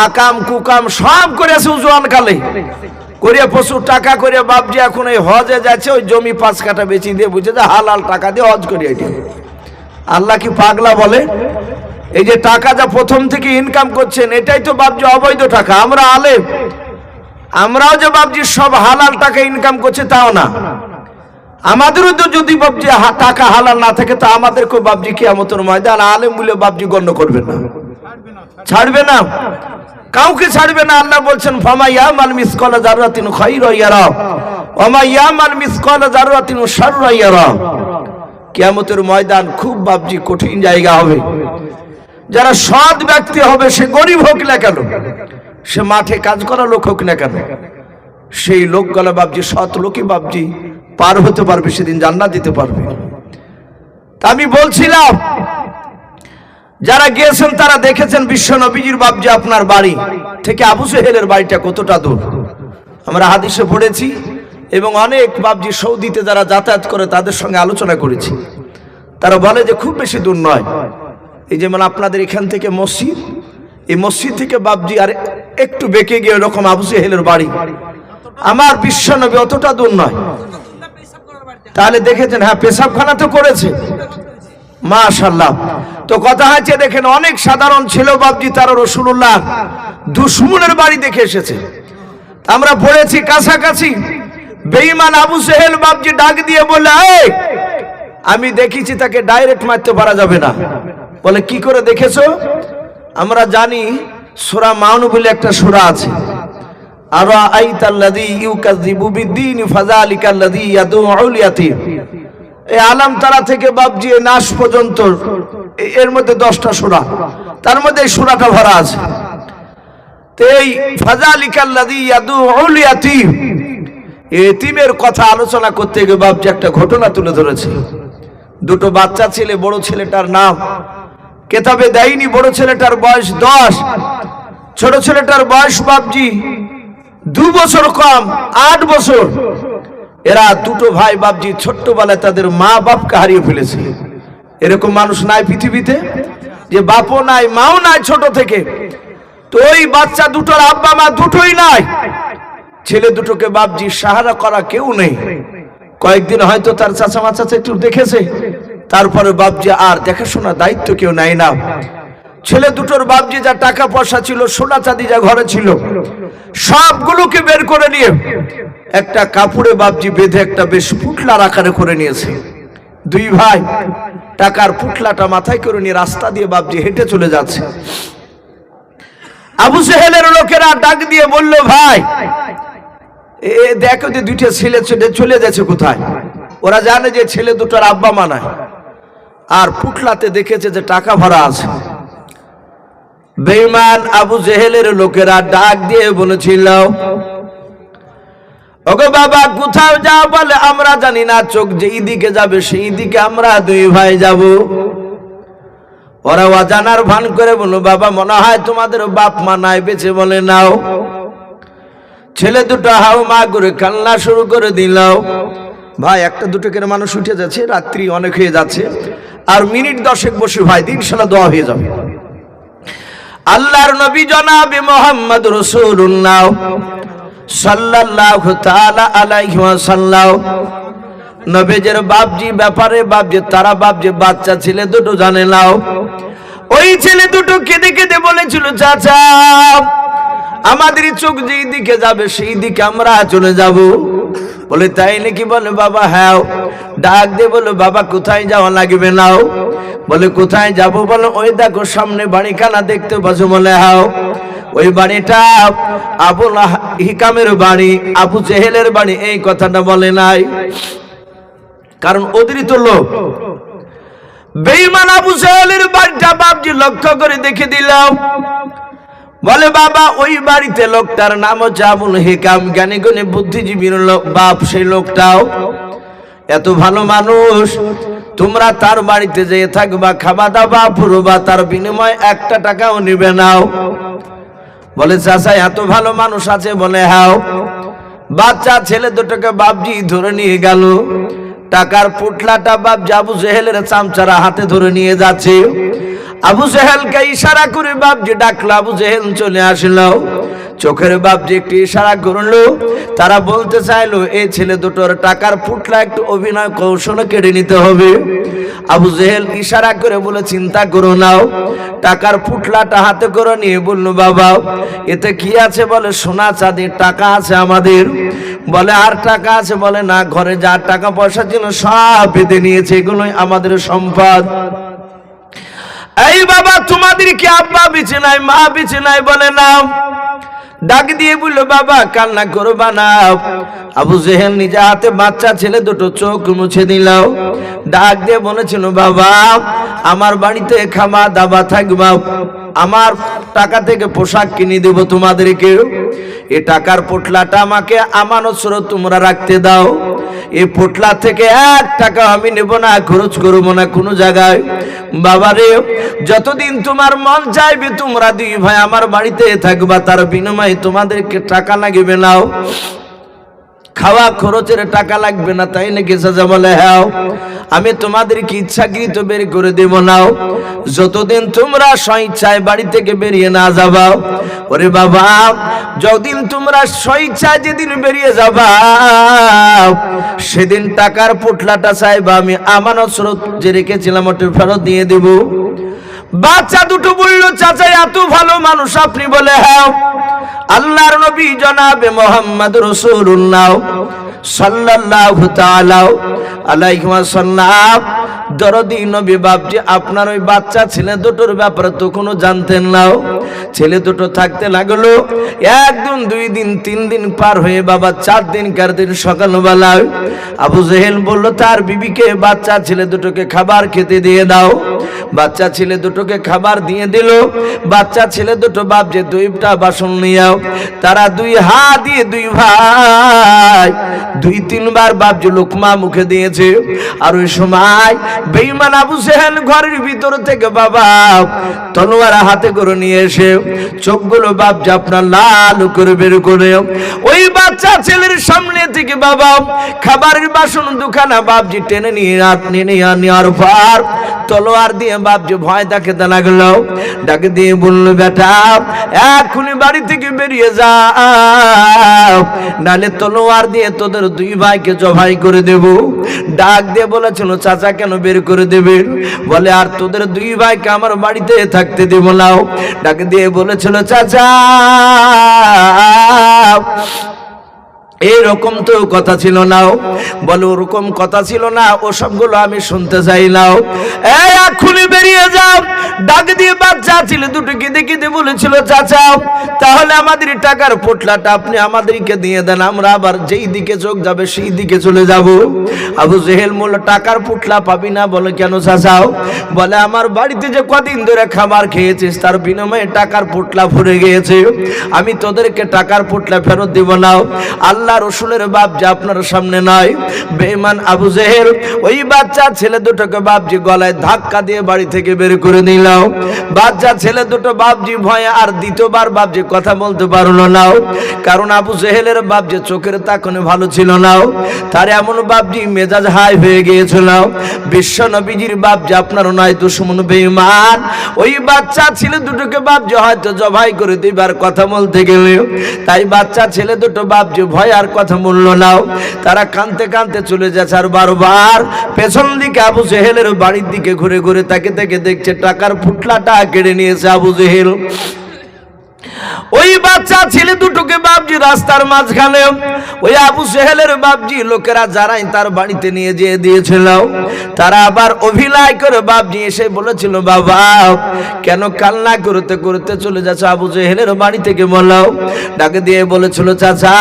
আকাম কুকাম সব করেছে উজওয়ান কালে করিয়া প্রচুর টাকা করিয়া বাপজি এখন এই হজে যাচ্ছে, ওই জমি 5 কাঠা বেচি দিয়ে বুঝে যে হালাল টাকা দিয়ে হজ করিয়া। আল্লাহ কি পাগলা বলে? এই যে টাকা যা প্রথম থেকে ইনকাম করছেন এটাই তো বাপজি অবৈধ টাকা। আমরা আলেম, আমরাও যে বাপজি সব হালাল টাকা ইনকাম করছে তাও না, আমাদেরও তো যদি বাপজি টাকা হালাল না থাকে তা আমাদেরকে বাপজি কিয়ামতের ময়দান আলেম বলে বাপজি গণ্য করবে না, ছাড়বে না, কাউকে ছাড়বে না। আল্লাহ বলছেন ফামা ইয়ামাল মিসকালা যাররাতিন খায়রান ইয়ারা ওয়া মা ইয়ামাল মিসকালা যাররাতিন শাররান ইয়ারা। কিয়ামতের ময়দান খুব বাপজি কঠিন জায়গা হবে। যারা সৎ ব্যক্তি হবে, সে গরিব হোক না কেন, সে মাঠে কাজ করা লোক হোক না কেন, সেই লোকগুলো বাপজি সৎ লোকই বাপজি পার হতে পারবে, সেদিন জান্নাত দিতে পারবে। তা আমি বলছিলাম যারা গিয়েছেন তারা দেখেছেন বিশ্ব নবীজির বাপজি আপনার বাড়ি থেকে আবু জেহেলের বাড়িটা কতটা দূর। আমরা হাদিসে পড়েছি এবং অনেক বাবজি সৌদিতে যারা যাতায়াত করে তাদের সঙ্গে আলোচনা করেছি। তারা বলে যে খুব বেশি দূর নয়। এই যেমন আপনাদের এখান থেকে মসজিদ, এই মসজিদ থেকে বাবজি আর একটু বেঁকে গিয়ে এরকম আবু জেহেলের বাড়ি। আমার বিশ্বনবী অতটা দূর নয়। তাহলে দেখেছেন, হ্যাঁ পেশাবখানা তো করেছে, মাশাআল্লাহ। তো কথা হচ্ছে দেখেন, অনেক সাধারণ ছিল বাবজি, তারা রাসূলুল্লাহ দুশমনের বাড়ি দেখে এসেছে। আমরা পড়েছি কাছাকাছি বেঈমান আবু জেহেল বাবজি ডাক দিয়ে বলে, এই আমি দেখেছি তাকে ডাইরেক্ট মারতে পারা যাবে না। বলে কি করে দেখেছো? আমরা জানি সূরা মাউন বলে একটা সূরা আছে, আর আইতাল্লাযী ইউকাযযিবু বিদ্দীন ফাযালিকাল্লাযী ইয়াদউল ইয়াতীম। এই আলাম তারা থেকে বাবজি নাস পর্যন্ত এর মধ্যে 10টা সূরা, তার মধ্যে এই সূরাটা ভরা আছে। তো এই ফাযালিকাল্লাযী ইয়াদউল ইয়াতীম, এতিমের কথা আলোচনা করতে গিয়ে বাবজি একটা ঘটনা তুলে ধরেছে। দুটো বাচ্চা ছেলে, বড় ছেলেটার নাম কেতাবে দেয়নি, বড় ছেলেটার বয়স 10, ছোট ছেলেটার বয়স বাবজি 2 বছর কম, 8 বছর। এরা দুটো ভাই বাবজি ছোট্টবেলায় তাদের মা বাপকে হারিয়ে ফেলেছে। এরকম মানুষ নাই পৃথিবীতে, যে বাপও নাই মাও নাই ছোট থেকে। তো ওই বাচ্চা দুটোর আব্বা মা দুটোই নাই। ছেলে দুটোকে বাবজি সাহারা করা কেউ নেই। কয়েকদিন হয়তো তার চাচা মাচাচা একটু দেখেছে, তারপরে বাবজি আর দেখাশোনার দায়িত্ব কেউ নেয় না। ছেলে দুটোর বাবজি যা টাকা পয়সা ছিল, সোনা চাঁদি যা ঘরে ছিল, সবগুলোকে বের করে নিয়ে একটা কাপড়ে বাবজি বেঁধে একটা বেশ পুটলার আকারে করে নিয়েছে। দুই ভাই টাকার পুটলাটা মাথায় করে নিয়ে রাস্তা দিয়ে বাবজি হেঁটে চলে যাচ্ছে। আবু জেহেলের লোকেরা ডাক দিয়ে বলল, ভাই দেখো যে দুইটা ছেলে চলে যাচ্ছে কোথায়। ওরা জানে যে ছেলে দুটোর আব্বা মা নাই, আর পুটলাতে দেখেছে যে টাকা ভরা আছে। বেঈমান আবু জেহেলের লোকেরা ডাক দিয়ে বলেছিল, ওগো বাবা কোথাও যাও? বলে আমরা জানি না, চোখ যেই দিকে যাবে সেই দিকে আমরা দুই ভাই যাব। ওরা অজানার ভান করে বলল, বাবা মনে হয় তোমাদের বাপ মা নাই বেঁচে। বলে নাও। ছেলে দুটো হাও মা করে কান্না শুরু করে দিল। ভাই একটা দুটো করে মানুষ উঠে যাচ্ছে, রাত্রি অনেক হয়ে যাচ্ছে, আর মিনিট 10 বসে ভাই ইনশাআল্লাহ দোয়া হয়ে যাবে। আল্লাহর নবী জনাবে মুহাম্মদ রাসূলুল্লাহ সাল্লাল্লাহু তাআলা আলাইহি ওয়াসাল্লাম নবীজের বাপজি ব্যাপারে বাপজি তারা বাপজি বাচ্চা ছেলে দুটো জানে নাও। ওই ছেলে দুটো কেঁদে কেঁদে বলেছিল, চাচা আমাদের চোখ যেই দিকে যাবে সেই দিকে আমরা চলে যাব। বলে তাই নাকি? বলে বাবা হ্যাঁ। ডাক দিয়ে বলো, বাবা কোথায় যাওয়া লাগবে নাও? বলে কোথায় যাব? বলো ওই দেখো সামনে বাড়িখানা দেখতে পাচ্ছ? বলে হ্যাঁ। ওই বাড়িটা আবুল হিকামের বাড়ি, আবু জেহেলের বাড়ি। এই কথাটা বলে নাই, কারণ অতিরিক্ত লোক। বেঈমান আবু জেহেলের বাড়িটা বাপজি লক্ষ্য করে দেখে দিলাম। বলে বাবা ওই বাড়িতে লোকটার নাম হচ্ছে আবুল হিকাম, জ্ঞানী গুণী বুদ্ধিজীবীর বাপ। সেই লোকটাও এত ভালো মানুষ, তোমরা তার বাড়িতে যেয়ে থাকবা, খাওয়া দাওয়া পুরোবা, তার বিনিময়ে 1 টাকাও নিবে নাও। বলে চাচা এত ভালো মানুষ আছে? বলে হ্যাঁ। বাচ্চা ছেলে দুটোকে বাপজি ধরে নিয়ে গেল। টাকার পুটলাটা বাপজি আবু জেহেলের চামচারা হাতে ধরে নিয়ে যাচ্ছে। আবু জেহেলকে ইশারা করে বাপজি ডাকলো, আবু জেহেল চলে আসলো। চোখের বাপজি একটু ইশারা করলো। তারা বলতে চাইলো এই ছেলে দুটোর টাকার পুটলা একটু অভিনয় কৌশলে কেড়ে নিতে হবে। আবু জেহেল ইশারা করে বলে চিন্তা করো নাও। টাকার পুটলাটা হাতে করে নিয়ে বলল, বাবা এতে কি আছে? বলে সোনা চাঁদি টাকা আছে আমাদের। বলে আর টাকা আছে? বলে না, ঘরে যা টাকা পয়সা ছিল সব বেঁধে নিয়েছে, এগুলোই আমাদের সম্পদ। এই বাবা তোমাদের কি আব্বা বেঁচে নাই, মা বেঁচে নাই? বলে না। ডাক দিয়ে বললো, বাবা কান্না করবা না। আবু জেহেল নিজে হাতে বাচ্চা ছেলে দুটো চোখ মুছে দিল। ডাক দিয়ে বলেছিল, বাবা আমার বাড়িতে খাওয়া দাওয়া থাকবা, আমার টাকা থেকে পোশাক কিনে দেব তোমাদেরকে। এই টাকার পোটলাটা আমাকে আমানত স্বরূপ তোমরা রাখতে দাও। এই পোটলা থেকে 1 টাকা আমি নেব না, খরচ করবো না কোনো জায়গায়। বাবারে যতদিন তোমার মন চাইবে তোমরা 2 ভাই আমার বাড়িতে থাকবা, তার বিনিময়ে তোমাদেরকে টাকা লাগবে নাও। খাওয়া খরচের টাকা লাগবে না, তাই নাকি চাচা? বলে হ্যাঁ। আমি তোমাদেরকে ইচ্ছাকৃত বের করে দেব না, যতদিন তোমরা স্বইচ্ছায় বাড়ি থেকে বেরিয়ে না যাবা। ওরে বাবা, যতদিন তোমরা স্বইচ্ছায় যেদিন বেরিয়ে যাবা, সেদিন টাকার পোটলাটা চাইবা আমি আমানত স্বরূপ যে রেখেছিলাম ওটা ফেরত দিয়ে দেব। বাচ্চা দুটো বলল, চাচা এত ভালো মানুষ আপনি? বলে হ্যাঁ। আল্লাহর নবী জনাবে মুহাম্মদ রাসূলুল্লাহ সাল্লাল্লাহু তাআলা আলাইহি ওয়াসাল্লাম দরদি নবী বাপজি, আপনার ওই বাচ্চা ছেলে দুটোর ব্যাপারে তো কোনো জানতেন না। ছেলে দুটো থাকতে লাগলো, 1 দিন 2 দিন 3 দিন পার হয়ে বাবা 4 দিনকার দিন সকালবেলায় আবু জেহেল বলল তার বিবিকে, বাচ্চা ছেলে দুটোকে খাবার খেতে দিয়ে দাও। বাচ্চা ছেলে দুটোকে খাবার দিয়ে দিল। বাচ্চা ছেলে দুটো বাপ যে 2টা বাসন নিয়েও তারা 2 হাত দিয়ে 2 ভাই 2-3 বার বাপ যে লোকমা মুখে দিয়েছে। আর ওই সময় বেঈমান আবু জেহেল ঘরের ভিতর থেকে বাবা তলোয়ার হাতে করে নিয়ে এসে চোখগুলো বাপ যে আপনার লাল করে বের করে ওই বাচ্চা ছেলের সামনে থেকে বাবা খাবারের বাসন দুখানা বাপজি টেনে নিয়ে নেওয়ার পর তলোয়ার দিয়ে বাপজি ভয় দেখাতে লাগলো। ডাকে দিয়ে বলল, বেটা এখনই বাড়ি থেকে বেরিয়ে যাও, নালে তলোয়ার দিয়ে তোদের 2 ভাইকে জবাই করে দেব। ডাক দিয়ে বলেছিল, চাচা কেন বের করে দেবেন? বলে আর তোদের 2 ভাইকে আমার বাড়িতে থাকতে দেব না। ডাকে দিয়ে বলেছিল, চাচা এরকম তো কথা ছিল না। বলে ওরকম কথা ছিল না, ও সবগুলো আমি শুনতে চাই না। এই এখনই বেরিয়ে যাও। ডাক দিয়ে বাচ্চা ছেলে দুটোকে দেখে দিয়ে বলেছিল, চাচা তাহলে আমাদের টাকার পোটলাটা আপনি আমাদেরকে দিয়ে দেন, আমরা আবার যেই দিকে চোখ যাবে সেই দিকে চলে যাব। আবু জেহেল বলল, টাকার পোটলা পাবি না? বলে কেন চাচা? বলে আমার বাড়িতে যে কদিন ধরে খাবার খেয়েছিস তার বিনিময়ে টাকার পোটলা ভরে গিয়েছে, আমি তোদেরকে টাকার পোটলা ফেরত দিব না। আল্লাহ রসুলের বাপ যে আপনার সামনে নয়। বেঈমান আবু জেহেল ওই বাচ্চা ছেলে দুটোকে বাপজি গলায় ধাক্কা দিয়ে বাড়ি থেকে বের করে দিল। বাচ্চা ছেলে দুটো বাপজি ভয়ে আর দ্বিতীয়বার বাপজি কথা বলতে পারলো না, কারণ আবু জেহেলের বাপজি চোখের তাকানো ভালো ছিল না। তার এমন বাপজি মেজাজ হাই হয়ে গিয়েছিল। বিশ্ব নবীজির বাপজি আপনার নয় দুশমন বেঈমান ওই বাচ্চা ছেলে দুটোকে বাপজি হয়তো জবাই করে দিবার কথা বলতে গেলে, তাই বাচ্চা ছেলে দুটো বাপজি ভয় আর কথা বলল না। তারা কাঁদতে কাঁদতে চলে যাচ্ছে। আর বারবার পেছন দিকে আবু জেহেলের বাড়ির দিকে ঘুরে ঘুরে তাকে তাকে দেখছে টাকার পুটলাটা কেড়ে নিয়েছে আবু জেহেল। ওই বাচ্চা ছেলে দুটোকে বাপজি রাস্তার মাঝখানে ওই আবু জেহেলের বাপজি লোকেরা যারাই তার বাড়িতে নিয়ে যেয়ে দিয়েছিল, তারা আবার অভিনয় করে বাপজি এসে বলেছিল, বাবা কেন কান্না করতে করতে চলে যাচ্ছে আবু জেহেলের বাড়ি থেকে? বলো। ডাকে দিয়ে বলেছিল, চাচা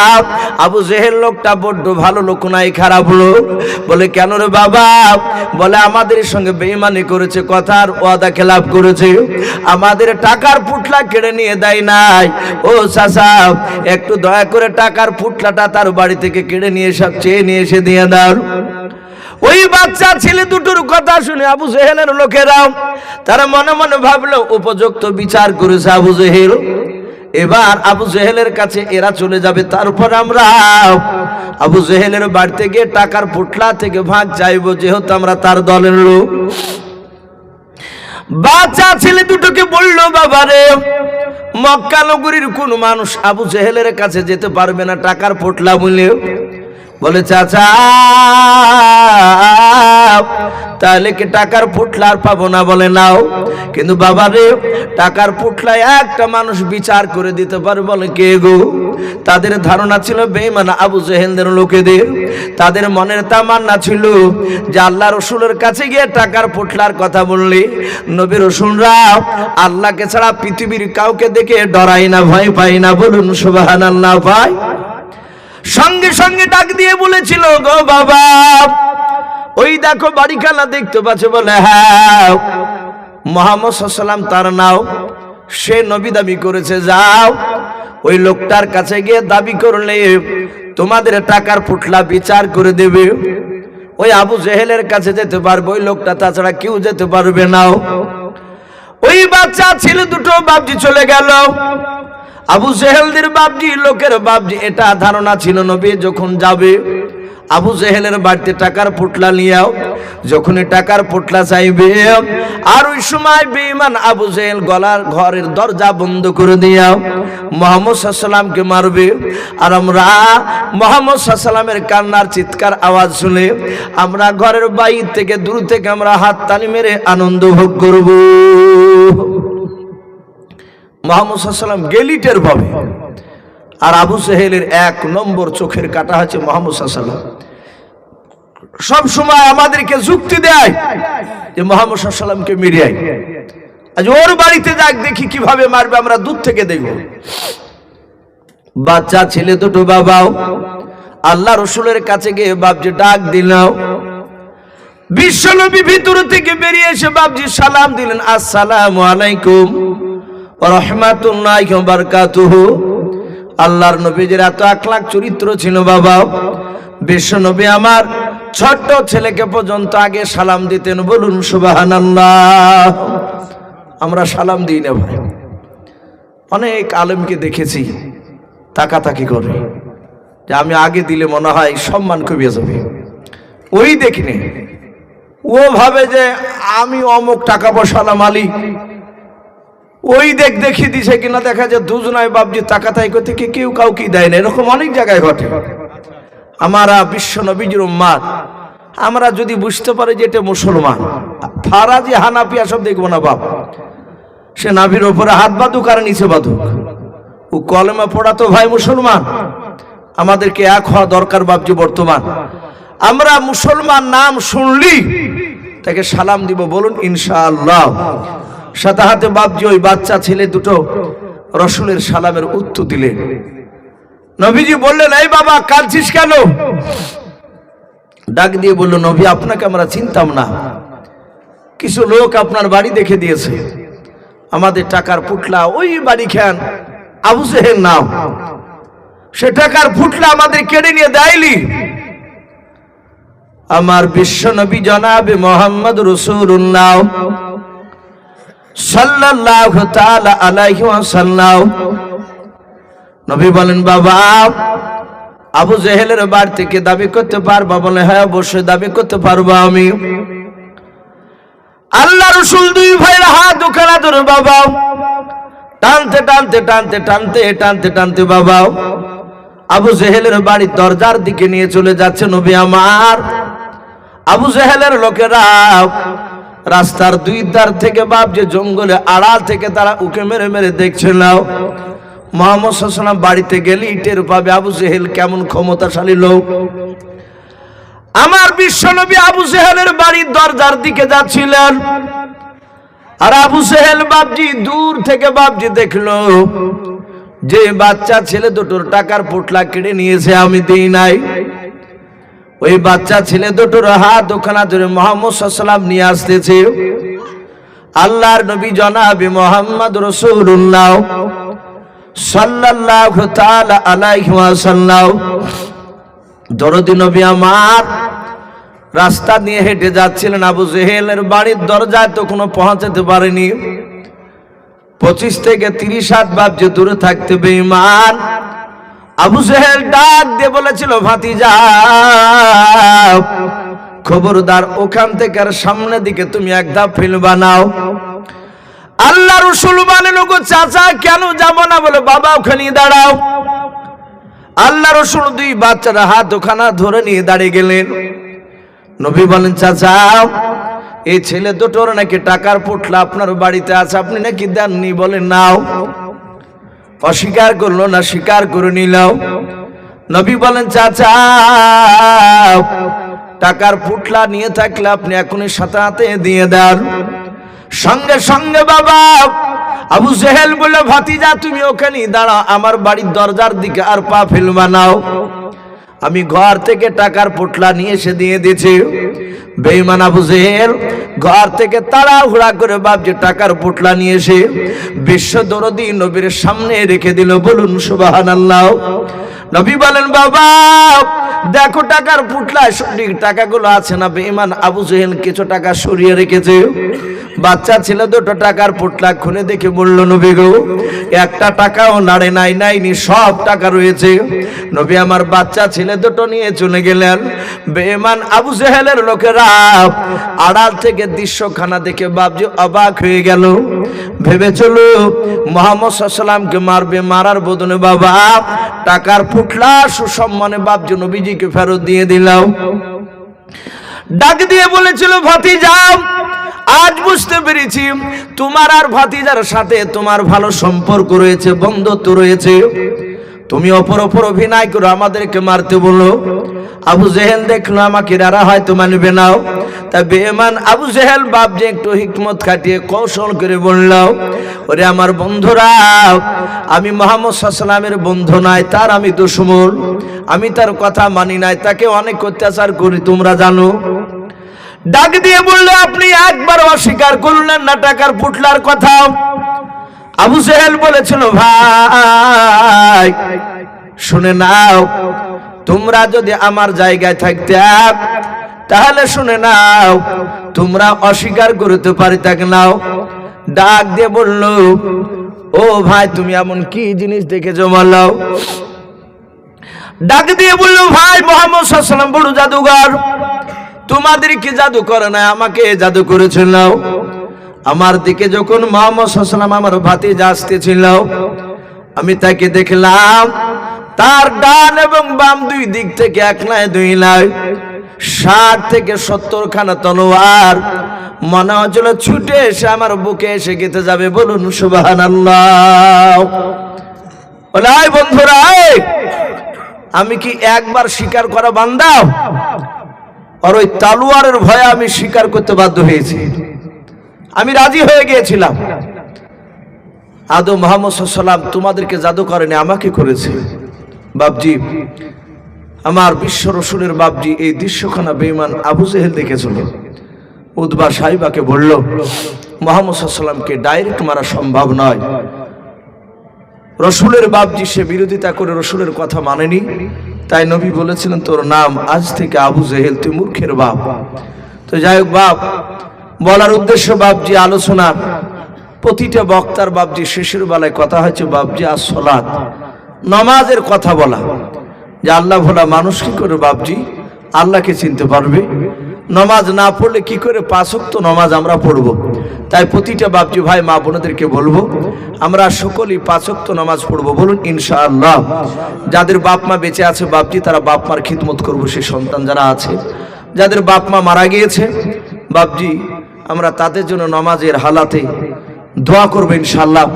আবু জেহেল লোকটা বড্ড ভালো লোক নাই, খারাপ লোক। বলে কেন রে বাবা? বলে আমাদের সঙ্গে বেঈমানি করেছে, কথার ওয়াদা খেলাপ করেছে, আমাদের টাকার পুটলা কেড়ে নিয়ে দেয় নাই। ও চাচা একটু দয়া করে টাকার পুটলাটা তার বাড়ি থেকে কেড়ে নিয়ে সব চেয়ে নিয়ে এসে দিয়ে দাও। ওই বাচ্চা ছেলে দুটোর কথা শুনে আবু জেহেলের লোকেরাও তারা মনে মনে ভাবলো উপযুক্ত বিচার করেছে আবু জেহেল, এবার আবু জেহেলের কাছে এরা চলে যাবে, তারপর আমরা আবু জেহেলের বাড়িতে গিয়ে টাকার পুটলা থেকে ভাগ চাইবো, যেহেতু আমরা তার দলের লোক। বাচ্চা ছেলে দুটোকে বললো, বাবারে মক্কা নগরীর কোন মানুষ আবু জেহেলের কাছে যেতে পারবে না টাকার পোটলা বলে। বলে চাচা তাহলে কি টাকার পুটলা আর পাবো না? বলে নাও, কিন্তু বাবা রে টাকার পুটলায় একটা মানুষ বিচার করে দিতে পারে। বলে কে গো? তাদের ধারণা ছিল বেঈমান আবু জেহেলদের লোকেদের, তাদের মনের তামান্না ছিল যে আল্লাহ রসুলের কাছে গিয়ে টাকার পুটলার কথা বললে নবী রসুলরা আল্লাহকে ছাড়া পৃথিবীর কাউকে দেখে ডরাই না, ভয় পাই না। বলুন সুবহানাল্লাহ। ভাই সঙ্গে সঙ্গে ডাক দিয়ে বলেছিল, গো বাবা ওই দেখো বাড়িখানা দেখতে পাচ্ছ? বলে হ্যাঁ। মুহাম্মদ সাল্লাল্লাহু আলাইহি ওয়াসাল্লাম তার নাও, সে নবী দাবি করেছে, যাও ওই লোকটার কাছে গিয়ে দাবি করলে তোমাদের টাকার পুটলা বিচার করে দেবে। ওই আবু জেহেলের কাছে যেতে পারবে ওই লোকটা, তাছাড়া কেউ যেতে পারবে না। ওই বাচ্চা ছেলে দুটো বাপজি চলে গেল। আবু জেহেলদের বাপজি, লোকের বাপজি, এটা ধারণা ছিল নবী যখন যাবে আবু জেহেলের বাড়িতে টাকার পোটলা নিয়েও, যখন টাকার পোটলা চাইবে আর ওই সময় বেঈমান আবু জেহেল গলার ঘরের দরজা বন্ধ করে দিয়াও মুহাম্মদ সাল্লাল্লাহু আলাইহি ওয়াসাল্লামকে মারবে। আর আমরা মুহাম্মদ সাল্লাল্লাহু আলাইহি ওয়াসাল্লামের কান্নার চিৎকার আওয়াজ শুনে আমরা ঘরের বাইরে থেকে দূর থেকে আমরা হাততালি মেরে আনন্দ ভোগ করব। মুহাম্মদ সাল্লাল্লাহু আলাইহি ওয়াসাল্লাম গেলিটের ভাবে, আর আবু জেহেলের এক নম্বর চোখের কাটা হচ্ছে মুহাম্মদ সাল্লাল্লাহু আলাইহি ওয়াসাল্লাম। সব সময় আমাদেরকে যুক্তি দেয় যে মুহাম্মদ সাল্লাল্লাহু আলাইহি ওয়াসাল্লামকে মেরে আই, আজ ওর বাড়িতে যাক দেখি কিভাবে মারবে, আমরা দূর থেকে দেখব। বাচ্চা ছেলে দুটো বাবাও আল্লাহ রাসূলের কাছে গিয়ে বাপজি ডাক দিলাও। বিশ্বনবী ভিতর থেকে বেরিয়ে এসে বাপজি সালাম দিলেন, আসসালামু আলাইকুম ওয়া রাহমাতুল্লাহি ওয়া বারাকাতুহু। আল্লাহর নবীজির এত আখলাক চরিত্র ছিল বাবা, বিশ্বনবী আমার ছোট্ট ছেলেকে পর্যন্ত আগে সালাম দিতেন। বলুন সুবহানাল্লাহ। আমরা সালাম দিই না ভাই। অনেক আলেমকে দেখেছি তাকাতাকি করে যে আমি আগে দিলে মনে হয় সম্মান কমিয়ে যাবে, ওই দেখিনি। ও ভাবে যে আমি অমুক টাকা পয়সাওয়ালা মালিক, ওই দেখি দিছে কিনা, দেখা যায় দুজনায় বাপজি তাকাতাই করতে কেউ কাউকে দেয় না। এরকম অনেক জায়গায় ঘটে। আমরা বিশ্ব নবীর উম্মত, আমরা যদি বুঝতে পারি যে এটা মুসলমান, ফারাজি হানাফিয়া সব দেখবো না বাপ, সে নাভির ওপরে হাত বাঁধুক আর নিচে বাঁধুক, ও কলেমা পড়া তো ভাই মুসলমান। আমাদেরকে এক হওয়া দরকার বাপজি। বর্তমান আমরা মুসলমান নাম শুনলি তাকে সালাম দিব, বলুন ইনশাআল্লাহ। সাথে হাতে বাপজি ওই বাচ্চা ছেলে দুটো রাসূলের সালামের উত্তর দিলেন। নবীজি বললেন, এই বাবা কাঁদছিস কেন? ডাক দিয়ে বলল, নবী আপনাকে আমরা চিনতাম না, কিছু লোক আপনার বাড়ি দেখে দিয়েছে, আমাদের টাকার পুটলা ওই বাড়ি খান আবু জেহেল নাম, সে টাকার পুটলা আমাদের কেড়ে নিয়ে দেয়নি। আমার বিশ্ব নবী জনাবে মুহাম্মদ রাসূলুল্লাহ সাল্লাল্লাহু তাআলা আলাইহি ওয়াসাল্লাম নবী বলেন, বাবা আবু জেহেলের বাড়ি থেকে দাবি করতে পারবা? বলে, হ্যাঁ অবশ্যই দাবি করতে পারবো আমি। আল্লাহ রাসূল দুই ভাইয়ের হাত দুখানা ধরে বাবা টানতে টানতে টানতে টানতে টানতে টানতে বাবা আবু জেহেলের বাড়ির দরজার দিকে নিয়ে চলে যাচ্ছে। নবী আমার, আবু জেহেলের লোকেরা রাস্তার দুই ধার থেকে বাপ যে জঙ্গলে আড়াল থেকে তারা উকে মেরে মেরে দেখছিল। মুহাম্মদ সাল্লাল্লাহু আলাইহি ওয়াসাল্লাম বাড়িতে গেলে টের পাবে আবু জেহেল কেমন ক্ষমতাশালী লোক। আমার বিশ্বনবী আবু জেহেলের বাড়ির দরজার দিকে যাচ্ছিলেন, আর আবু জেহেল বাপজি দূর থেকে বাপজি দেখলো যে বাচ্চা ছেলে দুটোর টাকার পোটলা কেড়ে নিয়েছে, আমি দেই নাই। ওই বাচ্চা ছেলে দুটোর হাত ওখানা ধরে মুহাম্মদ সাল্লাল্লাহু আলাইহি ওয়াসাল্লাম নিয়ে আসতেছে। আল্লাহর নবী জনাবে মুহাম্মদ রাসূলুল্লাহ সাল্লাল্লাহু তাআলা আলাইহি ওয়াসাল্লাম দরদি নবী আমার রাস্তা দিয়ে হেঁটে যাচ্ছিলেন। আবু জেহেলের বাড়ির দরজায় তো কোনো পৌঁছাতে পারেনি, 25 থেকে 30 হাত বাপ যে দূরে থাকতে বেঈমান। আবু জেহেল ডাক দিয়ে বলেছিল, ভাতিজা খবরদার ওখান থেকে আর সামনের দিকে তুমি এক ধাপ ফেলবা নাও। আল্লাহ রাসূল বলেন, ওগো চাচা কেন যাব না? বলে, বাবা ওখানে দাঁড়াও। আল্লাহ রাসূল দুই বাচ্চার হাত ওখানা ধরে নিয়ে দাঁড়িয়ে গেলেন। নবী বলেন, চাচা এই ছেলে দুটোর নাকি টাকার পোটলা আপনার বাড়িতে আছে, আপনি নাকি দেননি? বলে, নাও। অস্বীকার করলো না, স্বীকার করে নিল। নবী বলেন, চাচা টাকার পুটলা নিয়ে থাকলে আপনি এখনই সাথে হাতে দিয়ে দেন। সঙ্গে সঙ্গে বাবা আবু জেহেল বলল, ভাতিজা তুমি ওখানেই দাঁড়াও, আমার বাড়ির দরজার দিকে আর পা ফেলবা নাও। আমি ঘর থেকে টাকার পোটলা নিয়ে এসে দিয়ে দিয়েছি। বেঈমান আবু জেহেল ঘর থেকে তাড়াহুড়া করে বাপ যে টাকার পোটলা নিয়ে এসে বিশ্ব দরদি নবীর সামনে রেখে দিল। বলুন সুবহানাল্লাহ। নবী বলেন, বাবা দেখো টাকার পুটলায় সঠিক টাকাগুলো আছে না? বেঈমান আবু জেহেল কিছু টাকা সরিয়ে রেখেছে। বাচ্চা ছিল দুটো টাকার পুটলা খুলে দেখে বলল নবী গো একটা টাকাও নাড়ে নাইনি সব টাকা রয়েছে। নবী আমার বাচ্চা ছেলে দুটো নিয়ে চলে গেলেন। বেঈমান আবু জেহেলের লোকেরা আড়াল থেকে দৃশ্যখানা দেখে বাপজি অবাক হয়ে গেল। ভেবেছিল মুহাম্মদ সাল্লাল্লাহু আলাইহি ওয়াসাল্লামকে মারবে, মারার বদলে বাবা টাকার পুটলা সুসম্মানে বাপজি নবীজিকে ফেরত দিয়ে দিলাম। ডাক দিয়ে বলেছিল ভাতিজা আজ বুঝতে পেরেছি তোমার আর ভাতিজার সাথে তোমার ভালো সম্পর্ক রয়েছে, বন্ধুত্ব রয়েছে। তুমি অপর অভিনয় করো আমাদেরকে মারতে বলো। আবু জেহেল দেখলো আমাকে এরা হয়তো মানবে না, তা বেঈমান আবু জেহেল বাপ যে একটু হিকমত খাটিয়ে কৌশল করে বলল ওরে আমার বন্ধুরা আমি মুহাম্মদ সাল্লাল্লাহু আলাইহি ওয়াসাল্লামের বন্ধু নাই, তার আমি দুশমন, আমি তার কথা মানি নাই, তাকে অনেক অত্যাচার করি তোমরা জানো। ডাক দিয়ে বললো আপনি একবার অস্বীকার করলেন না টাকার পুটলার কথা। আবু জেহেল বলেছিল ভাই শুনে নাও, তোমরা যদি আমার জায়গায় থাকতে তাহলে শুনে নাও তোমরা অস্বীকার করতে পারিতে নাও। ডাক দিয়ে বলল ও ভাই তুমি এমন কি জিনিস দেখেছো বলো। ডাক দিয়ে বলল ভাই মুহাম্মদ সাল্লাল্লাহু আলাইহি ওয়াসাল্লাম বড় জাদুঘর, তোমাদের কি জাদু করে না আমাকে জাদু করেছিল। আমার দিকে যখন মুহাম্মদ সাল্লাল্লাহু আলাইহি ওয়াসাল্লাম আমার ভাতিজা আসতেছিল আমি তাকে দেখলাম তার ডান এবং বাম দুই দিক থেকে এক নয় দুই নয় 60 থেকে 70 খানা তলোয়ার মনে হচ্ছিল ছুটে এসে আমার বুকে এসে গেতে যাবে। বলুন সুবহানাল্লাহ। ওলাই বন্ধুরা আমি কি একবার স্বীকার করা বান্দা, আর ওই তলোয়ারের ভয়ে আমি স্বীকার করতে বাধ্য হয়েছি, আমি রাজি হয়ে গিয়েছিলাম। আদম মুহাম্মদ সাল্লাল্লাহু আলাইহি ওয়াসাল্লাম তোমাদেরকে জাদু করেনি আমাকে করেছে। বাপজি আমার বিশ্ব রসুলের বাপজি এই দৃশ্যখানা বেঈমান আবু জেহেল দেখেছিল। উতবা সাহিবাকে বলল মুহাম্মদ সাল্লাল্লাহু আলাইহি ওয়াসাল্লামকে ডাইরেক্ট মারা সম্ভব নয়। রসুলের বাপজি সে বিরোধিতা করে রসুলের কথা মানেনি, তাই নবী বলেছিলেন তোর নাম আজ থেকে আবু জেহেল, তুই মূর্খের বাপ। তো যাই হোক বাপ বলার উদ্দেশ্য বাপজি আলোচনার প্রতিটা বক্তার বাপজি শেষের বেলায় কথা হচ্ছে বাপজি আসসালাত নামাজের কথা বলা, যে আল্লাহ ভোলা মানুষ কি করে বাপজি আল্লাহকে চিনতে পারবে, নামাজ না পড়লে কি করে 5 ওয়াক্ত নামাজ আমরা পড়ব। তাই প্রতিটা বাপজি ভাই মা বোনদেরকে বলবো আমরা সকলেই 5 ওয়াক্ত নামাজ পড়বো, বলুন ইনশাআল্লাহ। যাদের বাপ মা বেঁচে আছে বাপজি তারা বাপ মার খিদমত করবো, সেই সন্তান যারা আছে যাদের বাপ মা মারা গিয়েছে বাপজি আমরা তাদের জন্য নামাজের হালাতে দোয়া করবো ইনশাআল্লাহ।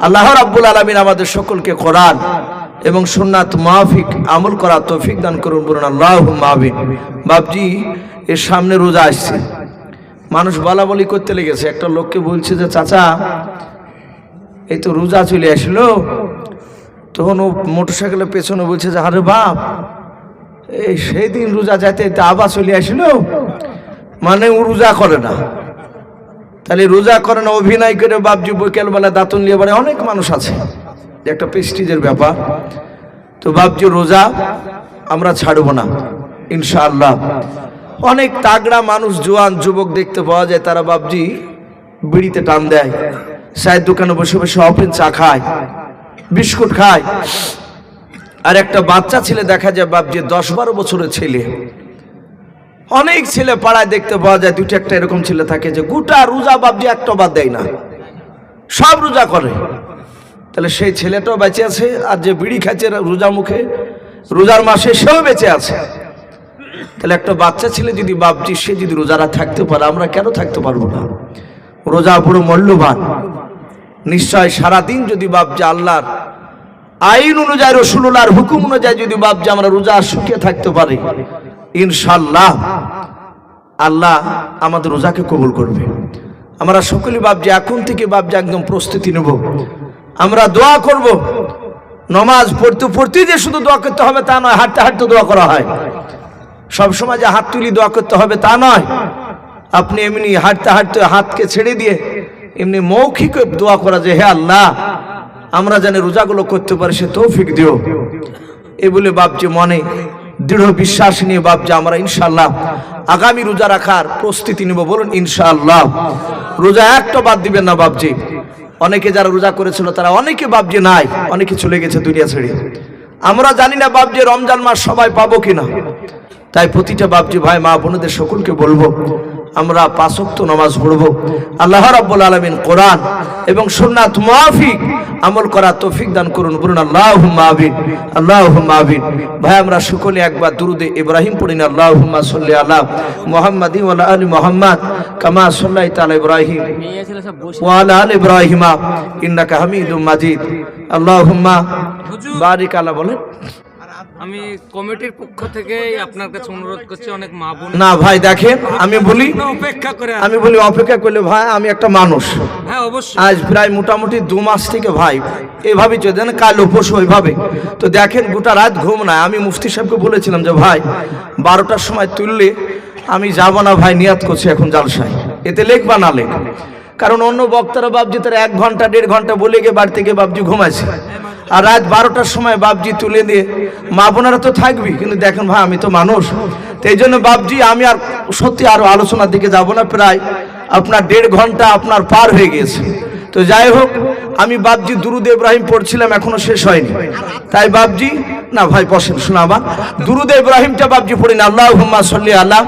আল্লাহ রাব্বুল আলামিন আমাদের সকলকে কোরআন এবং সুন্নাত মাফিক আমল করা তৌফিক দান করুন, বলুন আল্লাহুম্মা আমিন। বাপজি এর সামনে রোজা আসছে, মানুষ বলা বলি করতে লেগেছে। একটা লোককে বলছে যে চাচা এই তো রোজা চলে আসলো, তখন ও মোটরসাইকেলের পেছনে বলছে যে আরে বাপ এই সেই দিন রোজা যাইতে আবার চলে আসলো, মানে ও রোজা করে না। তাহলে রোজা করে না অভিনয় করে বাপজি বিকেল বেলা দাঁতন নিয়ে বাড়ে, অনেক মানুষ আছে, একটা প্রেস্টিজের ব্যাপার। তো বাপজি রোজা আমরা ছাড়বো না ইনশাআল্লাহ। অনেক তাগড়া মানুষ জোয়ান যুবক দেখতে পাওয়া যায়, তারা বাপজি বিড়িতে টান দেয়, চায়ের দোকানে বসে বসে ওপেন চা খায়, বিস্কুট খায়। আর একটা বাচ্চা ছেলে দেখা যায় বাপজি 10-12 বছরের ছেলে, অনেক ছেলে পাড়ায় দেখতে পাওয়া যায়, 2-1টা এরকম ছেলে থাকে যে গোটা রোজা বাপজি একটা বাদ দেয় না, সব রোজা করে। তাহলে সেই ছেলেটাও বেঁচে আছে, আর যে বিড়ি খাচ্ছে রোজা মুখে রোজার মাসে সেও বেঁচে আছে। তাহলে একটা বাচ্চা ছেলে যদি বাপজি সে যদি রোজারা থাকতে পারে আমরা কেন থাকতে পারবো না? রোজা বড় মূল্যবান। নিশ্চয় সারাদিন যদি বাপজি আল্লাহর আইন অনুযায়ী রাসূলুল্লাহর হুকুম অনুযায়ী যদি বাপজি আমরা রোজা শুকিয়ে থাকতে পারি ইনশাআল্লাহ আল্লাহ আমাদের রোজাকে কবুল করবে। আমরা সকলে বাপজি এখন থেকে বাপজি একদম প্রস্তুতি নেব, আমরা দোয়া করব। নামাজ পড়তে পড়তে যে শুধু দোয়া করতে হবে তা নয়, হাঁটতে হাঁটতে দোয়া করা হয়। সবসময় যে হাত তুলি দোয়া করতে হবে তা নয়, আপনি এমনি হাঁটতে হাঁটতে হাতকে ছেড়ে দিয়ে এমনি মৌখিক দোয়া করা যে হে আল্লাহ আমরা যেন রোজাগুলো করতে পারি সে তৌফিক দিও। এ বলে বাপজি মনে দৃঢ় বিশ্বাস নিয়ে বাপজি আমরা ইনশাআল্লাহ আগামী রোজা রাখার প্রস্তুতি নেব। বলুন ইনশাআল্লাহ। রোজা একটা বাদ দিবেন না বাপজি। অনেকে যারা রোজা করেছিল তারা অনেকে বাপজি নাই, অনেকে চলে গেছে দুনিয়া ছেড়ে। আমরা জানি না বাপজি রমজান মাস সবাই পাবো কিনা। তাই প্রতিটা বাপজি ভাই মা বোনদের সকলকে বলবো আমরা 5 ওয়াক্ত নামাজ পড়বো। আল্লাহ রাব্বুল আলামিন কোরআন এবং সুন্নাত মুআফিক আমল করার তৌফিক দান করুন। বলুন আল্লাহুম্মা আমিন, আল্লাহুম্মা আমিন। ভাই আমরা সকলে একবার দুরুদে ইব্রাহিম পড়ি না। আল্লাহুম্মা সাল্লি আলা মুহাম্মাদি ওয়া আলা আলি মুহাম্মাদ কামা সাল্লাইতা আলা ইব্রাহিম ওয়া আলা আলি ইব্রাহিম ইন্নাকা হামিদুম মাজিদ। আল্লাহুম্মা বারিক আলা। বলেন আমি কমিটির পক্ষ থেকে আপনার কাছে অনুরোধ করছি, অনেক মা বোন না ভাই দেখেন আমি বলি অপেক্ষা করে অপেক্ষা করলে ভাই আমি একটা মানুষ। হ্যাঁ অবশ্যই। আজ প্রায় মোটামুটি 2 মাস থেকে ভাই এইভাবে চলছে না, কাল উপোস ওইভাবে। তো দেখেন গোটা রাত ঘুম নাই। আমি মুফতি সাহেবকে বলেছিলাম যে ভাই 12টার সময় তুললে আমি যাব না ভাই, নিয়াত করছি এখন জালসায়, এতে লেখবা না লেখ। কারণ অন্য বক্তারা বাপজি তারা 1 ঘন্টা 1.5 ঘন্টা বলে গিয়ে বাড়ি থেকে বাপজি ঘুমাইছে। আর রাত 12টার সময় বাপজি তুলে দিয়ে মা বোনেরা তো থাকবি, কিন্তু দেখেন ভাই আমি তো মানুষ। তো এই জন্য বাপজি আমি আর সত্যি আরো আলোচনার দিকে যাব না। প্রায় আপনার 1.5 ঘন্টা আপনার পার হয়ে গেছে। তো যাই হোক আমি বাপজি দুরুদ ইব্রাহিম পড়ছিলাম, এখনো শেষ হয়নি। তাই বাপজি না ভাই বসেন শোনাবা দুরুদ ইব্রাহিমটা বাপজি পড়ি না। আল্লাহুম্মা সাল্লি আলা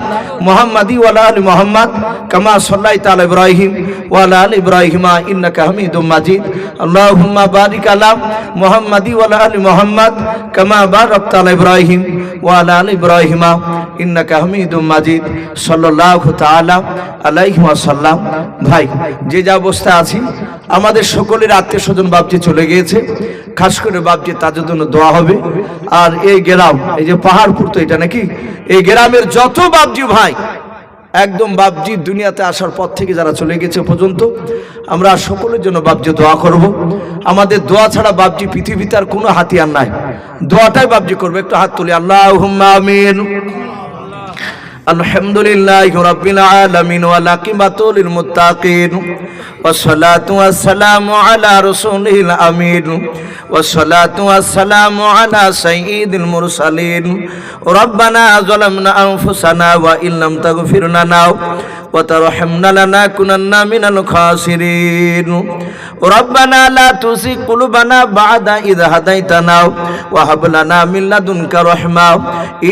মুহাম্মাদি ওয়া আলা আলি মুহাম্মাদ কামা সাল্লাইতা আলা ইব্রাহিম ওয়া আলা আলি ইব্রাহিম ইন্নাকা হামিদুম মাজিদ। আল্লাহুম্মা বারিক আলা মুহাম্মাদি ওয়া আলা আলি মুহাম্মাদ কামা বারাকতা আলা ইব্রাহিম ওয়া আলা আলি ইব্রাহিম ইন্নাকা হামিদুম মাজিদ সাল্লাল্লাহু তাআলা আলাইহি ওয়াসাল্লাম। ভাই যে যা অবস্থা আছি আমাদের সকলের আত্মীয় স্বজন বাপজি চলে গিয়েছে, খাস করে বাপজি তাদের জন্য দোয়া হবে। আর এই গ্রাম এই যে পাহাড়পুর তো এটা নাকি এই গ্রামের যত বাপজি ভাই একদম বাপজি দুনিয়াতে আসার পর থেকে যারা চলে গেছে পর্যন্ত আমরা সকলের জন্য বাপজি দোয়া করব। আমাদের দোয়া ছাড়া বাপজি পৃথিবীতে আর কোনো হাতিয়ার নাই, দোয়াটাই বাপজি করবে। একটু হাত তুলি আল্লাহুম্মা আমিন। আলহামদুলিল্লাহি রাব্বিল আলামিন ওয়াল আকিবাতু লিল মুত্তাকিন ওয়াসসালাতু ওয়াসসালামু আলা রাসূলিল আমিন ওয়াসসালাতু ওয়াসসালামু আলা সাইয়্যিদিল মুরসালিন। রব্বানা যালামনা আনফুসানা ওয়া ইল্লাম তাগফির লানা ওয়া তারহামনা লানাকুনান্না মিনাল খাসিরিন। রব্বানা লা তুযিগ কুলুবানা বা'দা ইয হাদাইতানা ওয়া হাব লানা মিন লাদুনকা রাহমা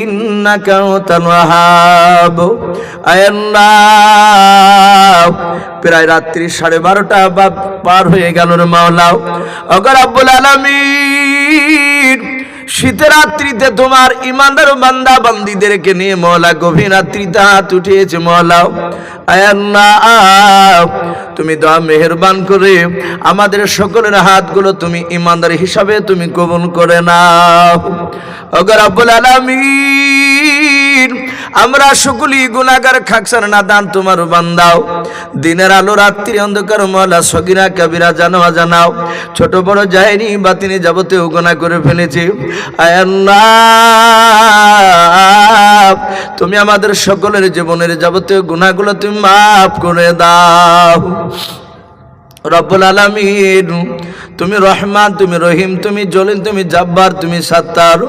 ইন্নাকা আনতাল ওয়াহ্হাব। আয় আল্লাহ প্রায় রাত্রি 12:30 পার হয়ে গেল রে মাওলা। ওগো রব্বুল আলামিন শীতের রাত্রিতে তোমার ইমানদার বান্দা বান্দীদেরকে নিয়ে মাওলা গভীর রাত্রিতে হাত উঠিয়েছে মাওলা। আয় আল্লাহ তুমি দয়া মেহেরবান করে আমাদের সকলের হাতগুলো তুমি ইমানদার হিসাবে তুমি কবুল করে নাও। ওগো রব্বুল আলামিন আমরা সকলেই গুনাহগার খাকসার নাদান তোমার বান্দাও। দিনের আলো রাত্রির অন্ধকার মাওলা সগীরা কবিরা জানো অজানাও ছোট বড় জাহেরি বাতিনি যাবতীয় গুনাহ করে ফেলেছি। আয় আল্লাহ তুমি আমাদের সকলের জীবনের যাবতীয় গুনাহগুলো তুমি মাফ করে দাও। রব্বুল আলামিন তুমি রহমান, তুমি রহিম, তুমি জলিল, তুমি জব্বার, তুমি সত্তার।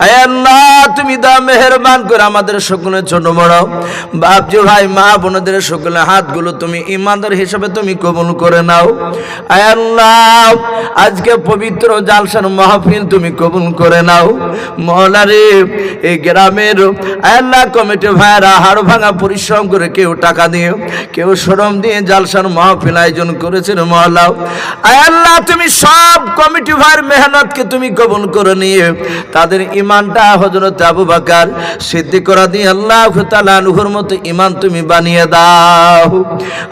আয় আল্লাহ তুমি দা মেহেরবান করে আমাদের সকলের ছোট বড় বাপজি ভাই মা বোনদের সকলের হাতগুলো তুমি ইমানদার হিসেবে তুমি কবুল করে নাও। আয় আল্লাহ আজকে পবিত্র জালসার মাহফিল তুমি কবুল করে নাও মওলা রে। এই গ্রামের আয় আল্লাহ কমিটি ভাইরা হাড় ভাঙা পরিশ্রম করে কেউ টাকা দিয়ে কেউ শ্রম দিয়ে জালসার মাহফিল আয়োজন করেছেন মওলা। আয় আল্লাহ তুমি সব কমিটি ভাইয়ের মেহনতকে তুমি কবুল করে নিয়ে তাদের ঈমানটা হযরত আবু বকর সিদ্দিক রাদিয়াল্লাহু তাআলা আনহুর মতো ঈমান তুমি বানিয়ে দাও।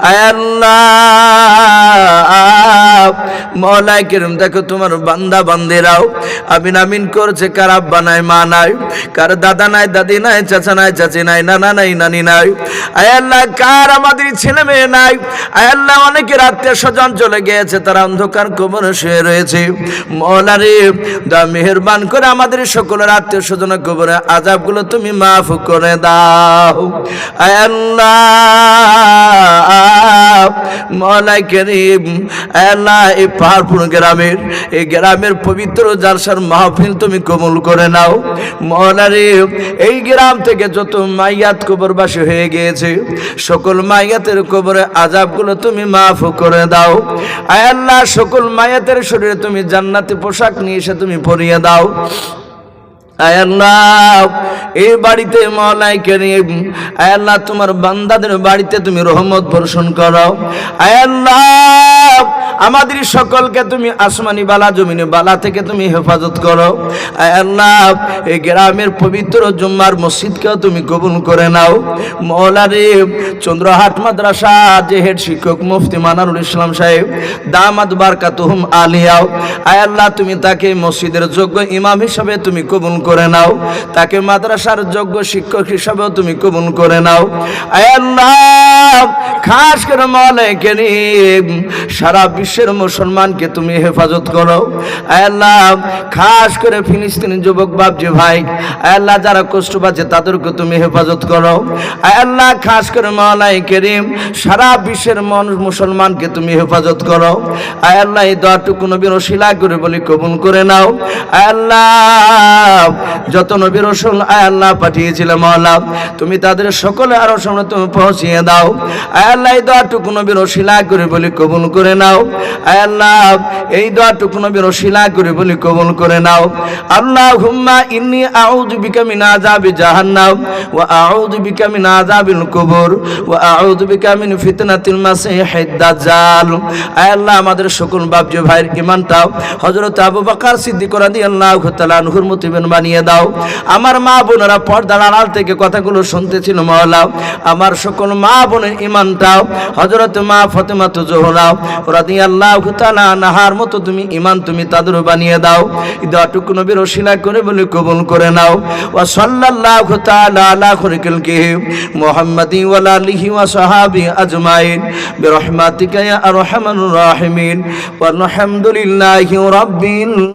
আয় আল্লাহ মাওলা কিরম দেখো তোমার বান্দা বান্দেরাও আমিন আমিন করছে, কার আব্বা নাই মা নাই, কার দাদা নাই দাদি নাই, চাচা নাই চাচি নাই, নানা নাই নানি নাই। আয় আল্লাহ কার আমাদের ছেলে মেয়ে নাই। আয় আল্লাহ অনেকের আত্মীয় স্বজন চলে গিয়েছে, তারা অন্ধকার কবরে শুয়ে রয়েছে মওলা রে। দা মেহেরবান করে আমাদের সকলের আত্মীয় স্বজনের কবরে আযাবগুলো তুমি মাফ করে দাও। আয় আল্লাহ মাওলা করিম আয় আল্লাহ এই পাহাড়পুর গ্রামের এই গ্রামের পবিত্র জালসার মাহফিল তুমি কবুল করে নাও। মওলা রে এই গ্রাম থেকে যত মাইয়াত কবরবাসী হয়ে গিয়েছে সকল মাইয়াতের কবরে আযাবগুলো তুমি মাফ করে দাও। আয় আল্লাহ সকল মাইয়াতের শরীরে তুমি জান্নাতি পোশাক নিয়ে এসে তুমি পরিয়ে দাও। আয় আল্লাহ এই বাড়িতে মওলাই কারীম আয় আল্লাহ তোমার বান্দাদের বাড়িতে তুমি রহমত বর্ষণ করো। আয় আল্লাহ আমাদের সকলকে তুমি আসমানি বালা জমিনে বালা থেকে তুমি হেফাজত করো। আয় আল্লাহ এই গ্রামের পবিত্র জুম্মার মসজিদকেও তুমি কবুল করে নাও। মওলা রে চন্দ্রহাট মাদ্রাসা যে হেড শিক্ষক মুফতি মানারুল ইসলাম সাহেব দামাত বারকাতুহুম আলিয়াও, আয় আল্লাহ তুমি তাকে মসজিদের যোগ্য ইমাম হিসাবে তুমি কবুল করে নাও, তাকে মাদ্রাসার যোগ্য শিক্ষক হিসাবেও তুমি কবুল করে নাও। আয় আল্লাহ খাস করে মওলাই কারীম সারা বিশ্বের মুসলমানকে তুমি হেফাজত করো। আয় আল্লাহ খাস করে ফিলিস্তিনি যুবক বাপজি ভাই আয় আল্লাহ যারা কষ্ট পাচ্ছে তাদেরকে তুমি হেফাজত করো। আয় আল্লাহ খাস করে মওলাই কারীম সারা বিশ্বের মুসলমানকে তুমি হেফাজত করো। আয় আল্লাহ এই দোয়াটুকু নবীর ওসিলা করে বলি কবুল করে নাও। আয় আল্লাহ যত নবী রাসূল আয় আল্লাহ পাঠিয়েছিলে মওলা তুমি তাদের সকলে আরো সামনে তুমি পৌঁছিয়ে দাও। আয় আল্লাহ এই দোয়াটুকু নবীর ওসিলা করে বলি কবুল করে নাও। আয় আল্লাহ এই দোয়াটুকু নবীর ওসিলা করে বলি কবুল করে নাও। আল্লাহুম্মা ইন্নী আউযু বিকা মিন আযাবি জাহান্নাম ওয়া আউযু বিকা মিন আযাবিল কুবুর ওয়া আউযু বিকা মিন ফিতনাতিল মাসিহিদ দাজ্জাল। আয় আল্লাহ আমাদের সকল বাপজি ভাইয়ের ঈমানটাও হযরত আবু বকর সিদ্দিক রাদিয়াল্লাহু তাআলা আনহুর মতন বানিয়ে দাও। আমার মা বোনেরা পর্দার আড়াল থেকে কথাগুলো শুনতেছিল মওলা আমার সকল মা বোনের ঈমানটাও হযরত মা ফাতেমা জোহরা রাদিয়াল্লাহু তাআলা আনহার মতো তুমি ঈমান তুমি তাদের বানিয়ে দাও। এই দোয়াটুকু নবীর ওসিলা করে বলে কবুল করে নাও। ওয়া সাল্লাল্লাহু তাআলা আলা খালিকিহি মুহাম্মাদি ওয়া আলিহি ওয়া সাহাবি আজমাইন বিরহমাতিকা ইয়া আরহামার রাহিমিন ওয়া আলহামদুলিল্লাহি রাব্বিল